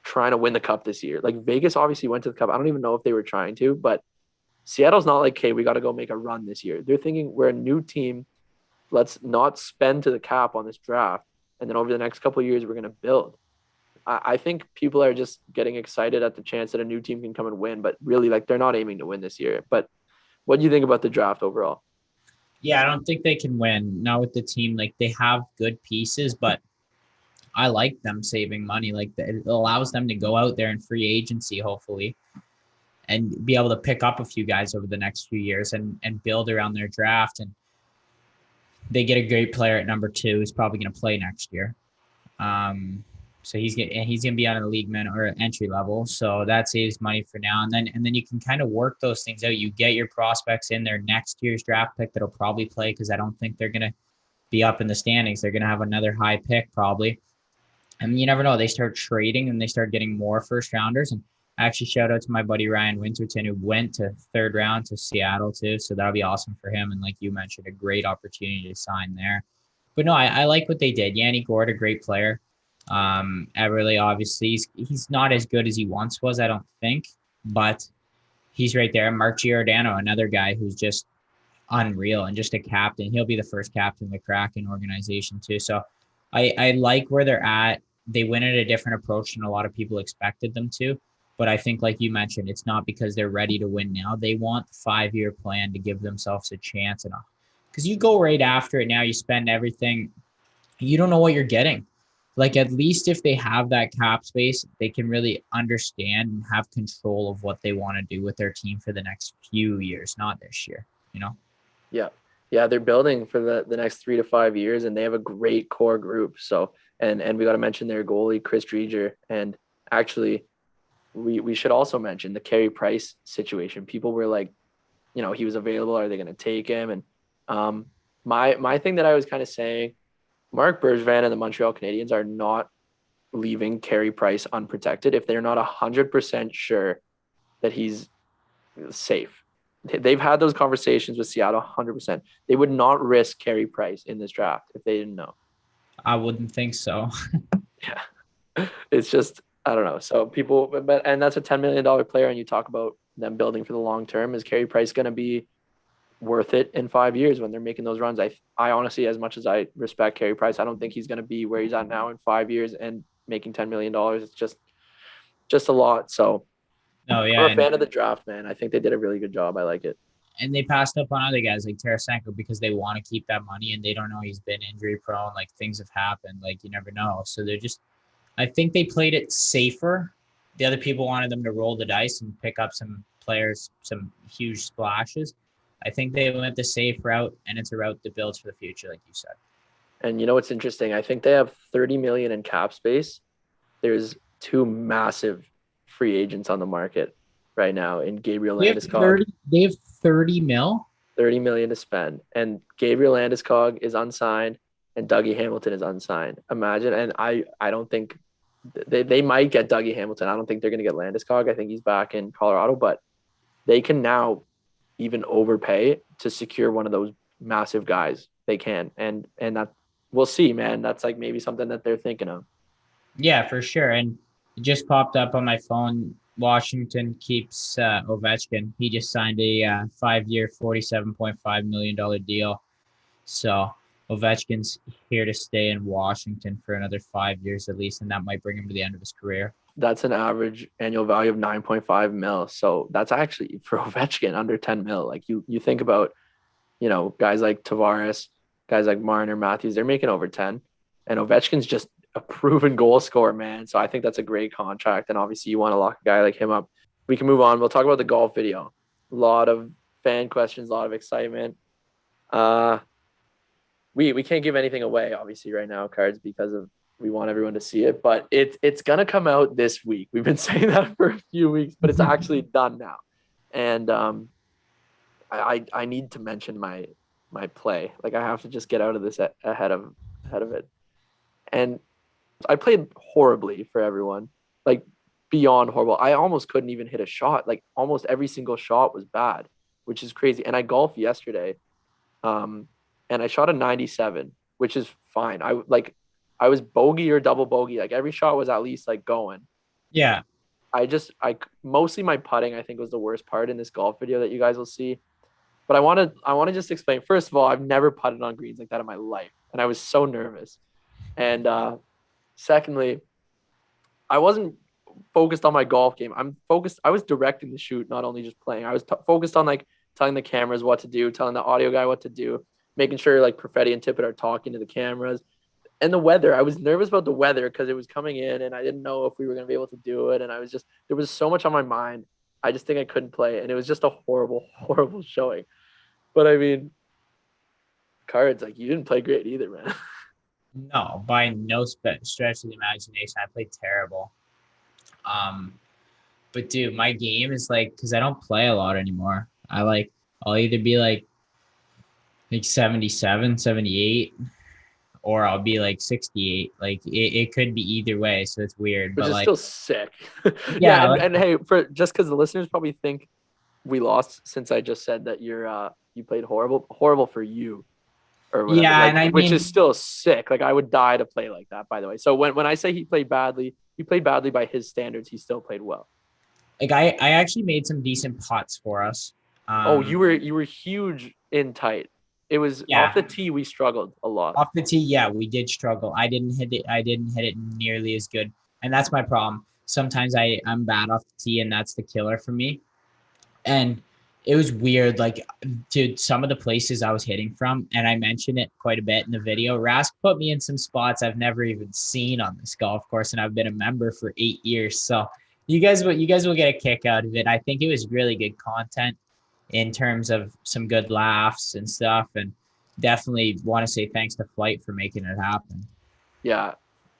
trying to win the cup this year. Like Vegas obviously went to the cup. I don't even know if they were trying to, but Seattle's not like, hey, we got to go make a run this year. They're thinking we're a new team. Let's not spend to the cap on this draft. And then over the next couple of years, we're going to build. I think people are just getting excited at the chance that a new team can come and win, but really like they're not aiming to win this year. But what do you think about the draft overall? Yeah, I don't think they can win. Not with the team. Like they have good pieces, but I like them saving money. Like it allows them to go out there in free agency, hopefully, and be able to pick up a few guys over the next few years and build around their draft. And they get a great player at number 2 who's probably going to play next year. So he's gonna be on a league man or entry level. So that saves money for now. And then you can kind of work those things out. You get your prospects in their next year's draft pick that'll probably play because I don't think they're gonna be up in the standings. They're gonna have another high pick probably. And you never know. They start trading and they start getting more first rounders. And I actually shout out to my buddy Ryan Winterton who went to third round to Seattle too. So that'll be awesome for him. And like you mentioned, a great opportunity to sign there. But no, I like what they did. Yanni Gord, a great player. Everly, obviously, he's not as good as he once was, I don't think, but he's right there. Mark Giordano, another guy who's just unreal and just a captain. He'll be the first captain of the Kraken organization too. So I like where they're at. They went at a different approach than a lot of people expected them to. But I think, like you mentioned, it's not because they're ready to win now. They want the 5-year plan to give themselves a chance. And because you go right after it now, you spend everything. You don't know what you're getting. Like at least if they have that cap space, they can really understand and have control of what they want to do with their team for the next few years, not this year, you know? Yeah. Yeah, they're building for the next 3 to 5 years and they have a great core group. So and we got to mention their goalie, Chris Driedger. And actually we should also mention the Carey Price situation. People were like, you know, he was available. Are they going to take him? And my thing that I was kind of saying, Mark Bergevin and the Montreal Canadiens are not leaving Carey Price unprotected if they're not 100% sure that he's safe. They've had those conversations with Seattle 100%. They would not risk Carey Price in this draft if they didn't know. I wouldn't think so. Yeah. It's just, I don't know. So people, and that's a $10 million player. And you talk about them building for the long term. Is Carey Price going to be worth it in 5 years when they're making those runs? I honestly, as much as I respect Carey Price, I don't think he's going to be where he's at now in 5 years and making $10 million. It's just a lot. So No, yeah, I'm a fan of the draft, man. I think they did a really good job. I like it. and they passed up on other guys like Tarasenko because they want to keep that money and they don't know he's been injury prone. Like things have happened. Like you never know. So they're just, I think they played it safer. The other people wanted them to roll the dice and pick up some players, some huge splashes. I think they went the safe route, and it's a route that builds for the future, like you said. And you know what's interesting? I think they have 30 million in cap space. There's two massive free agents on the market right now in Gabriel Landeskog. They have 30 mil. 30 million to spend. And Gabriel Landeskog is unsigned and Dougie Hamilton is unsigned. Imagine. And I don't think they might get Dougie Hamilton. I don't think they're going to get Landeskog. I think he's back in Colorado, but they can now even overpay to secure one of those massive guys. They can. And that we'll see, man. That's like maybe something that they're thinking of. Yeah, for sure. And it just popped up on my phone. Washington keeps Ovechkin. He just signed a 5-year, $47.5 million deal. So Ovechkin's here to stay in Washington for another 5 years at least, and that might bring him to the end of his career. That's an average annual value of 9.5 mil. So that's actually for Ovechkin under 10 mil. Like you think about, guys like Tavares, guys like Marner, Matthews, they're making over 10. And Ovechkin's just a proven goal scorer, man. So I think that's a great contract. And obviously you want to lock a guy like him up. We can move on. We'll talk about the golf video. A lot of fan questions, a lot of excitement. We can't give anything away, obviously, right now, Cards, because of we want everyone to see it. But it's gonna come out this week. We've been saying that for a few weeks, but it's actually done now. And I need to mention my play. Like I have to just get out of this ahead of it. And I played horribly for everyone, like beyond horrible. I almost couldn't even hit a shot. Like almost every single shot was bad, which is crazy. And I golfed yesterday, and I shot a 97, which is fine. I was bogey or double bogey. Like every shot was at least like going. Yeah. I mostly my putting, I think, was the worst part in this golf video that you guys will see. But I want to just explain. First of all, I've never putted on greens like that in my life, and I was so nervous. And secondly, I wasn't focused on my golf game. I was directing the shoot, not only just playing. I was focused on like telling the cameras what to do, telling the audio guy what to do, making sure like Perfetti and Tippett are talking to the cameras. And the weather, I was nervous about the weather because it was coming in and I didn't know if we were going to be able to do it. And there was so much on my mind. I just think I couldn't play. And it was just a horrible, horrible showing. But I mean, Cards, like you didn't play great either, man. No, by no stretch of the imagination. I played terrible. But dude, my game is like, because I don't play a lot anymore. I'll either be like 77, 78, or I'll be like 68. Like it could be either way. So it's weird. Which but is like, still sick. Yeah. And hey, just because the listeners probably think we lost since I just said that you played horrible for you. Or whatever, yeah, like, and which is still sick. Like I would die to play like that, by the way. So when I say he played badly by his standards. He still played well. Like I actually made some decent putts for us. You were huge in tight. It was off the tee. We struggled a lot. Off the tee, yeah, we did struggle. I didn't hit it nearly as good, and that's my problem. Sometimes I'm bad off the tee, and that's the killer for me. And it was weird, like, dude, some of the places I was hitting from, and I mentioned it quite a bit in the video. Rask put me in some spots I've never even seen on this golf course, and I've been a member for 8 years. So you guys will get a kick out of it. I think it was really good content in terms of some good laughs and stuff, and definitely want to say thanks to Flight for making it happen. Yeah,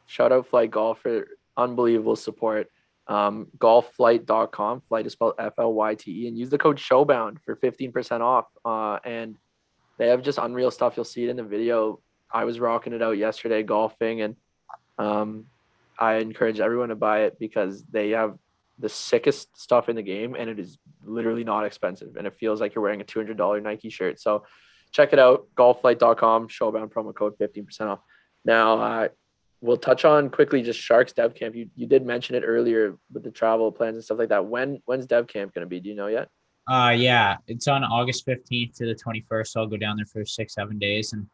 shout out Flight Golf for unbelievable support. Golfflight.com. Flight is spelled FLYTE, and use the code Showbound for 15% off. And they have just unreal stuff. You'll see it in the video. I was rocking it out yesterday golfing, and I encourage everyone to buy it because they have the sickest stuff in the game, and it is literally not expensive, and it feels like you're wearing a $200 Nike shirt. So check it out, golfflight.com, Showbound promo code 15% off. Now, we'll touch on quickly just Sharks Dev Camp. You did mention it earlier with the travel plans and stuff like that. When's Dev Camp going to be? Do you know yet? Yeah, it's on August 15th to the 21st. So I'll go down there for 6-7 days, and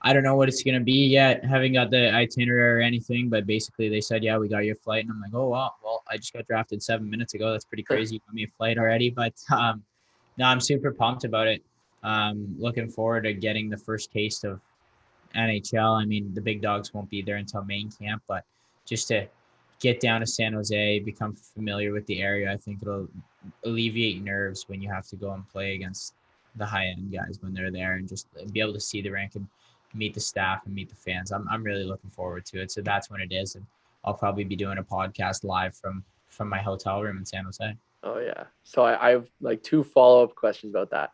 I don't know what it's gonna be yet. Haven't got the itinerary or anything, but basically they said, yeah, we got your flight, and I'm like, oh wow, well, I just got drafted 7 minutes ago. That's pretty crazy. You got me a flight already, but no, I'm super pumped about it. Looking forward to getting the first taste of NHL. I mean, the big dogs won't be there until main camp, but just to get down to San Jose, become familiar with the area, I think it'll alleviate nerves when you have to go and play against the high end guys when they're there, and just be able to see the rink and meet the staff and meet the fans. I'm really looking forward to it. So that's when it is, and I'll probably be doing a podcast live from my hotel room in San Jose. Oh yeah. So I have like 2 follow-up questions about that.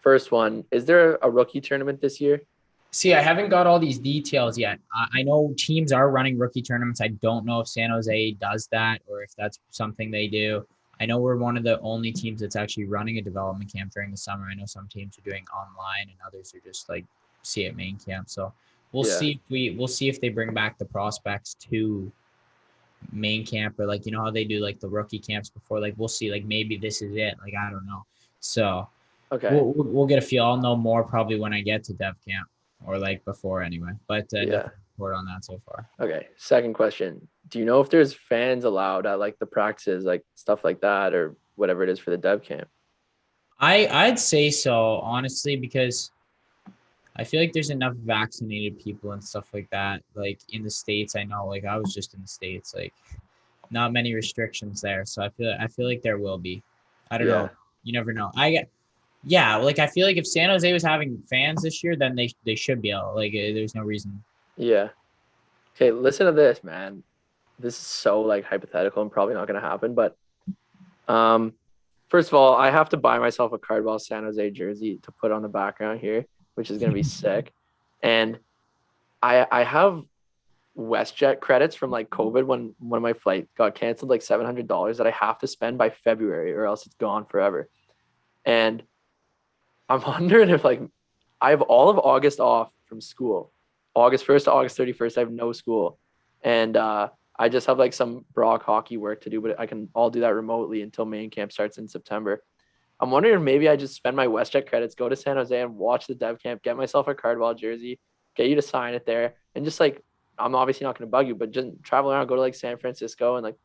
First one, is there a rookie tournament this year? See, I haven't got all these details yet. I know teams are running rookie tournaments. I don't know if San Jose does that or if that's something they do. I know we're one of the only teams that's actually running a development camp during the summer. I know some teams are doing online and others are just like see at main camp. So we'll see if they bring back the prospects to main camp, or like, you know how they do like the rookie camps before. Like we'll see. Like maybe this is it. Like I don't know. So Okay. we'll get a feel. I'll know more probably when I get to dev camp, or like before anyway. But Yeah. report on that so far. Okay. Second question. Do you know if there's fans allowed at like the practices, like stuff like that, or whatever it is for the dev camp? I'd say so, honestly, because I feel like there's enough vaccinated people and stuff like that. Like in the States, I know, like I was just in the States, like not many restrictions there. So I feel like there will be. I don't know. You never know. Like I feel like if San Jose was having fans this year, then they should be able. Like there's no reason. Yeah. Okay, listen to this, man. This is so like hypothetical and probably not going to happen, but first of all, I have to buy myself a Cardwell San Jose jersey to put on the background here, which is going to be sick. And I have WestJet credits from like COVID when one of my flights got canceled, like $700 that I have to spend by February or else it's gone forever. And I'm wondering if like I have all of August off from school. August 1st to August 31st, I have no school. And I just have like some Brock hockey work to do, but I can all do that remotely until main camp starts in September. I'm wondering if maybe I just spend my WestJet credits, go to San Jose and watch the dev camp, get myself a Cardwell jersey, get you to sign it there. And just like, I'm obviously not going to bug you, but just travel around, go to like San Francisco. And like,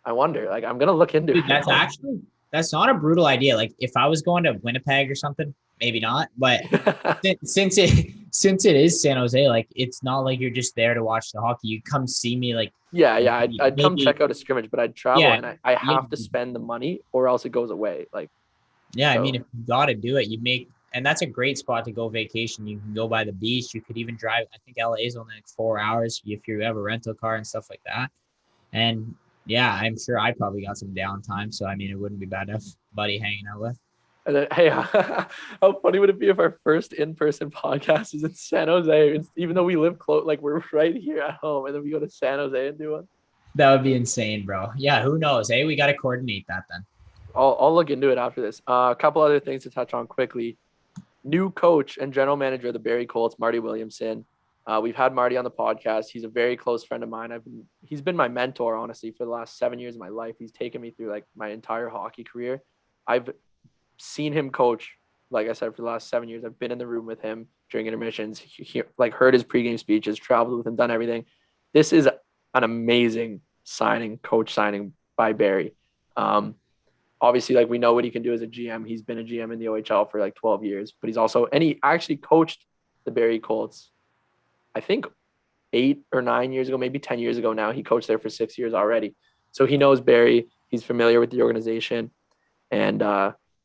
I wonder, like, I'm going to look into Dude, it. that's not a brutal idea. Like if I was going to Winnipeg or something, maybe not. But since it is San Jose, like it's not like you're just there to watch the hockey. You come see me, like Yeah, I'd come maybe, check out a scrimmage, but I'd travel yeah, and I have to spend the money or else it goes away. Like, yeah. so. I mean, if you got to do it, and that's a great spot to go vacation. You can go by the beach. You could even drive. I think LA is only like 4 hours if you have a rental car and stuff like that. And yeah, I'm sure I probably got some downtime. So I mean, it wouldn't be bad to have a buddy hanging out with. And then, hey, how funny would it be if our first in-person podcast is in San Jose? Even though we live close, like we're right here at home, and then we go to San Jose and do one. That would be insane, bro. Yeah, who knows? Hey, we got to coordinate that then. I'll look into it after this. A couple other things to touch on quickly. New coach and general manager of the Barrie Colts, Marty Williamson. We've had Marty on the podcast. He's a very close friend of mine. He's been my mentor, honestly, for the last 7 years of my life. He's taken me through like my entire hockey career. I've seen him coach, like I said, for the last 7 years. I've been in the room with him during intermissions, like heard his pregame speeches, traveled with him, done everything. This is an amazing coach signing by Barrie. Obviously, like we know what he can do as a GM. He's been a GM in the OHL for like 12 years, but he actually coached the Barrie Colts, I think 8 or 9 years ago, maybe 10 years ago now. He coached there for 6 years already. So he knows Barrie. He's familiar with the organization. And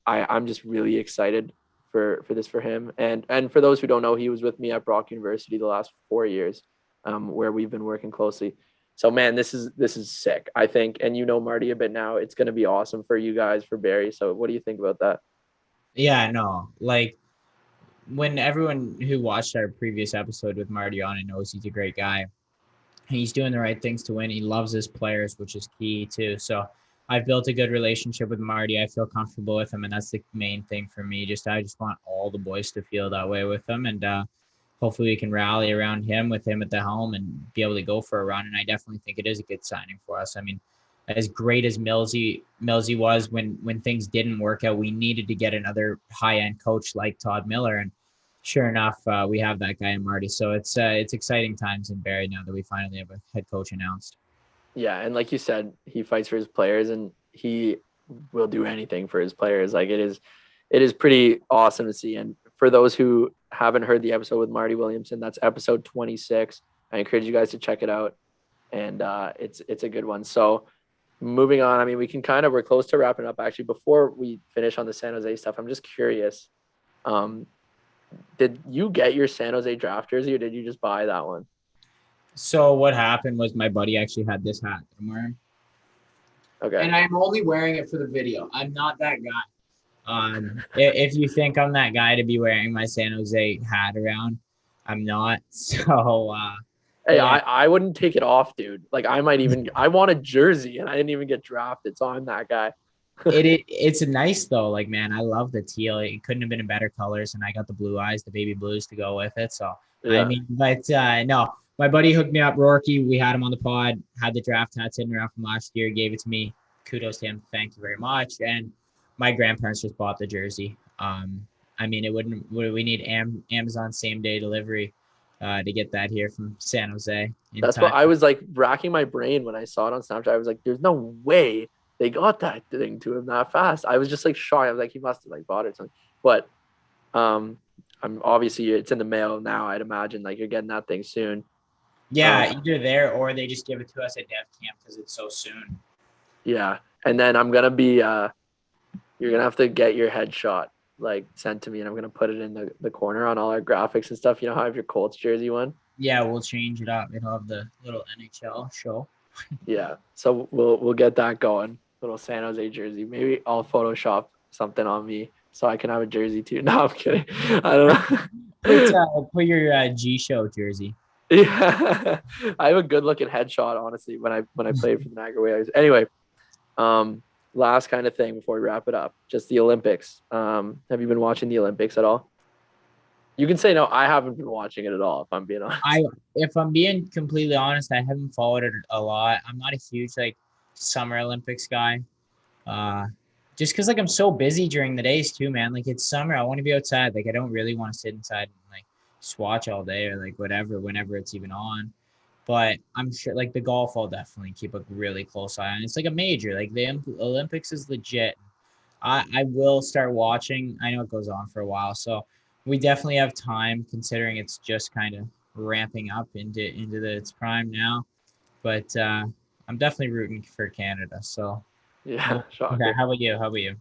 I'm just really excited for this for him. And for those who don't know, he was with me at Brock University the last 4 years, where we've been working closely. So man, this is sick, I think. And you know Marty a bit now. It's gonna be awesome for you guys, for Barrie. So what do you think about that? Yeah, no. Like when everyone who watched our previous episode with Marty on it knows he's a great guy. he's doing the right things to win. He loves his players, which is key too. So I've built a good relationship with Marty. I feel comfortable with him, and that's the main thing for me. I just want all the boys to feel that way with him, and hopefully we can rally around him with him at the helm and be able to go for a run. And I definitely think it is a good signing for us. I mean, as great as Millsy was when things didn't work out, we needed to get another high end coach like Todd Miller, and sure enough, we have that guy in Marty. So it's exciting times in Barrie now that we finally have a head coach announced. Yeah, and like you said, he fights for his players, and he will do anything for his players. Like it is pretty awesome to see. And for those who haven't heard the episode with Marty Williamson, that's episode 26. I encourage you guys to check it out, and it's a good one. So moving on, I mean, we're close to wrapping up. Actually, before we finish on the San Jose stuff, I'm just curious. Did you get your San Jose draft jersey, or did you just buy that one? So what happened was my buddy actually had this hat that I'm wearing. Okay. And I'm only wearing it for the video. I'm not that guy. If you think I'm that guy to be wearing my San Jose hat around, I'm not. So hey, yeah. I wouldn't take it off, dude. Like I want a jersey and I didn't even get drafted, so I'm that guy. It's nice though. Like, man, I love the teal. It couldn't have been in better colors, and I got the blue eyes, the baby blues to go with it. So Yeah. I mean, but no, my buddy hooked me up, Rourke. We had him on the pod, had the draft hat sitting around from last year, gave it to me. Kudos to him. Thank you very much. And my grandparents just bought the jersey. I mean, we need Amazon same day delivery to get that here from San Jose. That's what I was like racking my brain when I saw it on Snapchat. I was like, there's no way they got that thing to him that fast. I was just like shocked. I was like, he must have like bought it or something. But I'm obviously it's in the mail now. I'd imagine like you're getting that thing soon. Yeah, either there or they just give it to us at Dev Camp because it's so soon. Yeah, and then I'm gonna be you're gonna have to get your headshot like sent to me, and I'm gonna put it in the corner on all our graphics and stuff. You know how I have your Colts jersey one? Yeah, we'll change it up. It'll have the little NHL show. Yeah, so we'll get that going. Little San Jose jersey. Maybe I'll Photoshop something on me so I can have a jersey too. No, I'm kidding. I don't know. Put your G Show jersey. Yeah, I have a good looking headshot, honestly, when I played for the Niagara Whalers. Anyway, last kind of thing before we wrap it up, just the Olympics. Have you been watching the Olympics at all? You can say no, I haven't been watching it at all, if I'm being honest. If I'm being completely honest, I haven't followed it a lot. I'm not a huge like Summer Olympics guy. Just because like I'm so busy during the days too, man. Like it's summer, I want to be outside. Like I don't really want to sit inside and like just watch all day or like whatever, whenever it's even on. But I'm sure like the golf I'll definitely keep a really close eye on. It's like a major. Like the Olympics is legit. I will start watching. I know it goes on for a while, so we definitely have time considering it's just kind of ramping up into its prime now. But I'm definitely rooting for Canada. So Yeah, shocker. okay, how about you?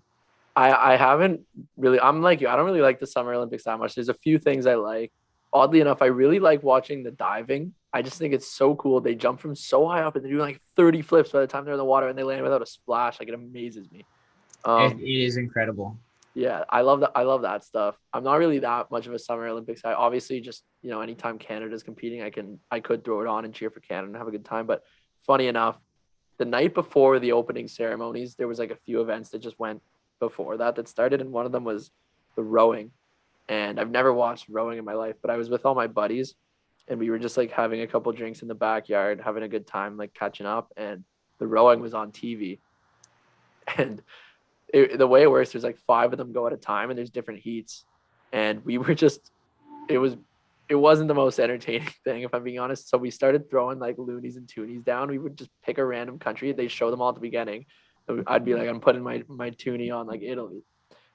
I haven't really. I'm like you. I don't really like the Summer Olympics that much. There's a few things I like. Oddly enough, I really like watching the diving. I just think it's so cool. They jump from so high up and they do like 30 flips by the time they're in the water and they land without a splash. Like it amazes me. It is incredible. Yeah, I love that. I love that stuff. I'm not really that much of a Summer Olympics guy. Obviously, just anytime Canada's competing, I could throw it on and cheer for Canada and have a good time. But funny enough, the night before the opening ceremonies, there was like a few events that just went before that started, and one of them was the rowing. And I've never watched rowing in my life, but I was with all my buddies, and we were just like having a couple drinks in the backyard, having a good time, like catching up. And the rowing was on TV, and the way it works, there's like 5 of them go at a time, and there's different heats. And we were just, it wasn't the most entertaining thing, if I'm being honest. So we started throwing like loonies and toonies down. We would just pick a random country. They show them all at the beginning. I'd be like, I'm putting my toonie on like Italy.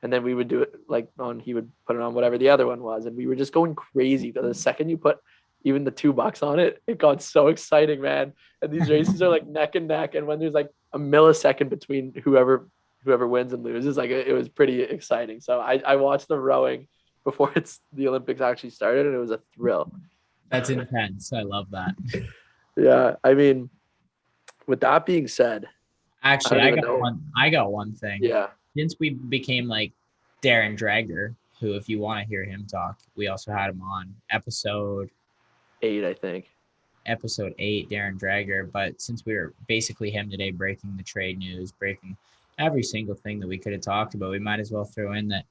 And then we would do it like he would put it on whatever the other one was. And we were just going crazy. But the second you put even the $2 on it, it got so exciting, man. And these races are like neck and neck. And when there's like a millisecond between whoever wins and loses, like it was pretty exciting. So I watched the rowing before the Olympics actually started, and it was a thrill. That's intense. I love that. Yeah, I mean, with that being said, actually, I got one thing. Yeah. Since we became like Darren Drager, who, if you want to hear him talk, we also had him on episode 8, I think. episode 8, Darren Drager. But since we were basically him today, breaking the trade news, breaking every single thing that we could have talked about, we might as well throw in that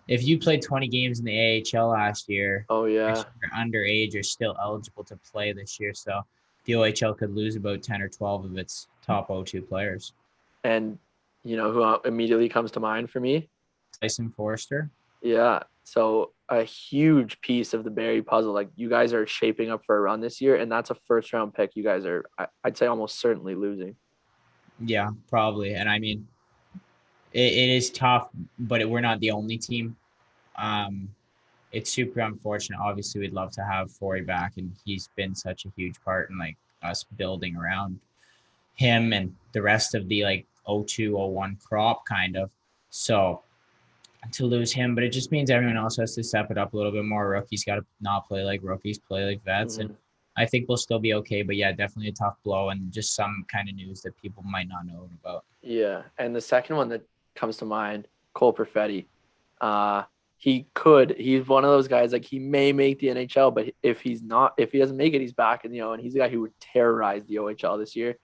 if you played 20 games in the AHL last year, Oh yeah. if you're underage, you're still eligible to play this year. So the OHL could lose about 10 or 12 of its top O2 players. And you know who immediately comes to mind for me? Tyson Forster. Yeah. So a huge piece of the Barrie puzzle. Like you guys are shaping up for a run this year, and that's a first round pick. You guys are, I'd say, almost certainly losing. Yeah, probably. And I mean, it is tough, but we're not the only team. It's super unfortunate. Obviously, we'd love to have Fleury back, and he's been such a huge part in like us building around him and the rest of the like 02-01 crop kind of. So to lose him, but it just means everyone else has to step it up a little bit more. Rookies got to not play like rookies, play like vets, and I think we'll still be okay. But yeah, definitely a tough blow and just some kind of news that people might not know about. Yeah, and the second one that comes to mind, Cole Perfetti. He's one of those guys, like he may make the NHL, but if he doesn't make it, he's back in the O, and he's a guy who would terrorize the OHL this year.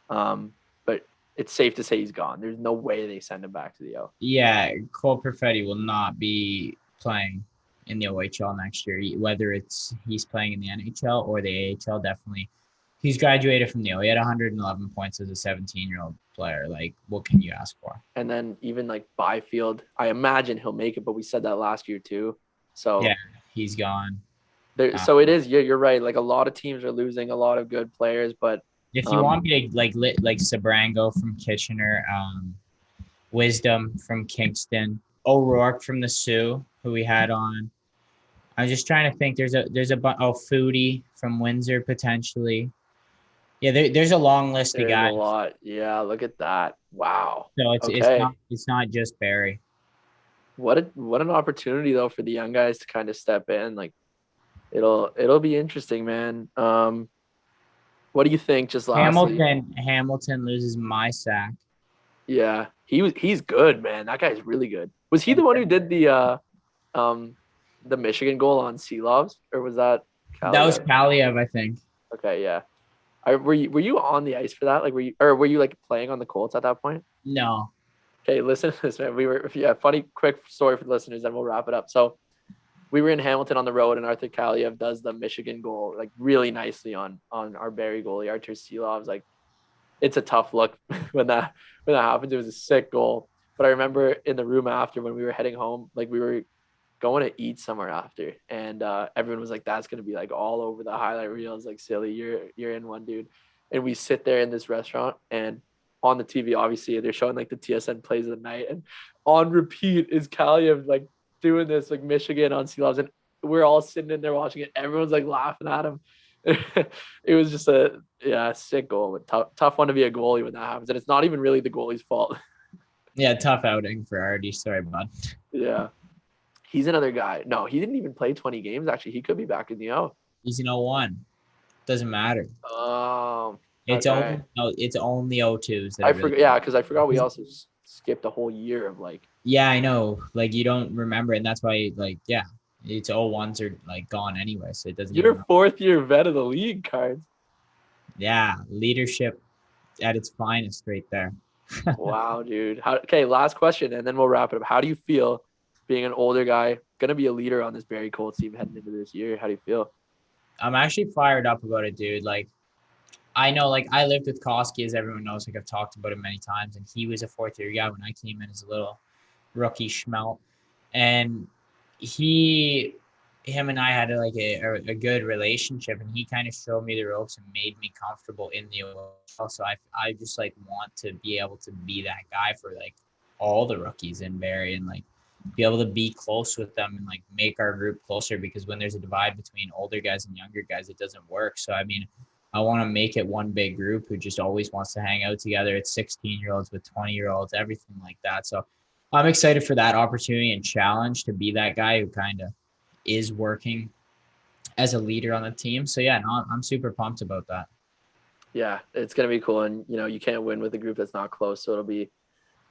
But it's safe to say he's gone. There's no way they send him back to the O. Yeah, Cole Perfetti will not be playing in the OHL next year, whether it's he's playing in the NHL or the AHL. Definitely, he's graduated from the O. He had 111 points as a 17-year-old player. Like, what can you ask for? And then even like Byfield, I imagine he'll make it, but we said that last year too. So yeah, he's gone. So it is. You're right. Like a lot of teams are losing a lot of good players, but if you want me to like Sabrango from Kitchener, Wisdom from Kingston, O'Rourke from the Sioux, who we had on. I'm just trying to think. There's a Foodie from Windsor potentially. Yeah, there's a long list of guys. A lot. Yeah, look at that. Wow. So it's not just Barrie. What an opportunity though for the young guys to kind of step in. Like it'll be interesting, man. What do you think? Just lastly, Hamilton loses Mysak. Yeah, he's good, man. That guy's really good. Was he the one who did the Michigan goal on Seelovs, or was that Kaliev? That was Kaliev, I think. Okay, yeah. Were you on the ice for that? Like, were you like playing on the Colts at that point? No. Okay, listen to this, man. Funny quick story for the listeners, then we'll wrap it up. So we were in Hamilton on the road, and Arthur Kaliev does the Michigan goal like really nicely on our Barrie goalie, Artur Seelovs. Like, it's a tough look when that happens. It was a sick goal. But I remember in the room after when we were heading home, like we were going to eat somewhere after, and everyone was like, "That's gonna be like all over the highlight reels." Like, silly, you're in one, dude. And we sit there in this restaurant, and on the TV, obviously, they're showing like the TSN plays of the night, and on repeat is Kaliev like doing this like Michigan on Seelovs, and we're all sitting in there watching it. Everyone's like laughing at him. It was just a sick goal, but tough one to be a goalie when that happens, and it's not even really the goalie's fault. Yeah, tough outing for Artie. Sorry, bud. Yeah, he's another guy. No, he didn't even play 20 games. Actually, he could be back in the O. He's in 01. Doesn't matter. Oh, it's okay. It's only 02s. I forgot. Yeah, because I forgot we also skipped a whole year of like. Yeah, I know. Like you don't remember, and that's why it's 01s are like gone anyway, so it doesn't. You're fourth year vet of the league, Cards. Yeah, leadership at its finest, right there. Wow, dude. Okay, last question, and then we'll wrap it up. How do you feel being an older guy, gonna be a leader on this Barrie Colts team heading into this year? How do you feel? I'm actually fired up about it, dude. Like, I know, like, I lived with Koski, as everyone knows. Like, I've talked about him many times, and he was a fourth-year guy when I came in as a little rookie schmelt. And him and I had a good relationship, and he kind of showed me the ropes and made me comfortable in the OHL. So I just like want to be able to be that guy for like all the rookies in Barrie and like be able to be close with them and like make our group closer, because when there's a divide between older guys and younger guys, it doesn't work. So I mean, I want to make it one big group who just always wants to hang out together. It's 16-year-olds with 20-year-olds, everything like that. So I'm excited for that opportunity and challenge to be that guy who kind of is working as a leader on the team. So yeah, no, I'm super pumped about that. Yeah, it's gonna be cool, and you can't win with a group that's not close. So it'll be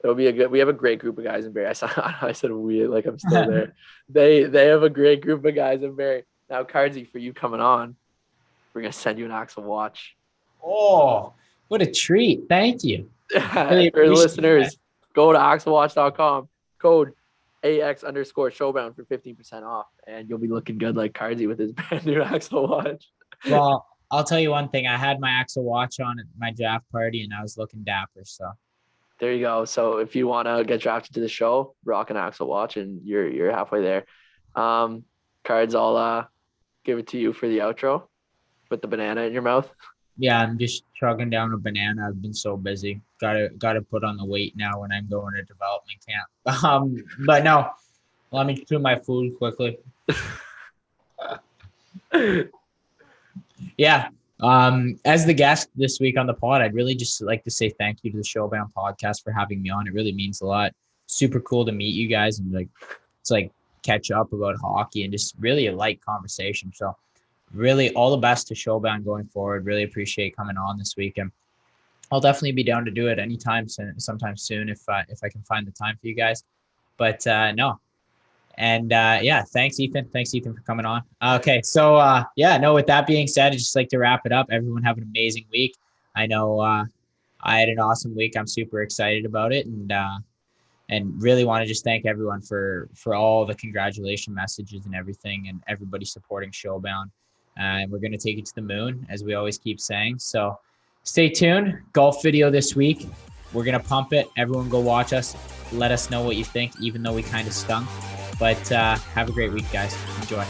we have a great group of guys in Barrie. I said we, like I'm still there. They have a great group of guys in Barrie. Now, Cardsy, for you coming on, we're gonna send you an Axel watch. Oh, what a treat. Thank you. For Really the appreciate listeners, go to axelwatch.com, code AX_Showbound for 15% off, and you'll be looking good like Cardsy with his brand new Axel watch. Well, I'll tell you one thing. I had my Axel watch on at my draft party, and I was looking dapper. So There you go. So if you want to get drafted to the show, rock an Axel watch, and you're halfway there. Cards, I'll give it to you for the outro. Put the banana in your mouth. yeah, I'm just chugging down a banana. I've been so busy. Gotta put on the weight now when I'm going to development camp. But no, let me chew my food quickly. Yeah. As the guest this week on the pod, I'd really just like to say thank you to the Showbound podcast for having me on. It really means a lot. Super cool to meet you guys and it's like catch up about hockey and just really a light conversation. So really all the best to Showbound going forward. Really appreciate coming on this week, and I'll definitely be down to do it anytime sometime soon if I can find the time for you guys. But no. And yeah, thanks Ethan for coming on. Okay, so with that being said, I'd just like to wrap it up. Everyone have an amazing week. I know I had an awesome week. I'm super excited about it, and really want to just thank everyone for all the congratulation messages and everything, and everybody supporting Showbound. And we're going to take it to the moon, as we always keep saying. So stay tuned. Golf video this week. We're going to pump it. Everyone go watch us. Let us know what you think, even though we kind of stunk. But have a great week, guys. Enjoy.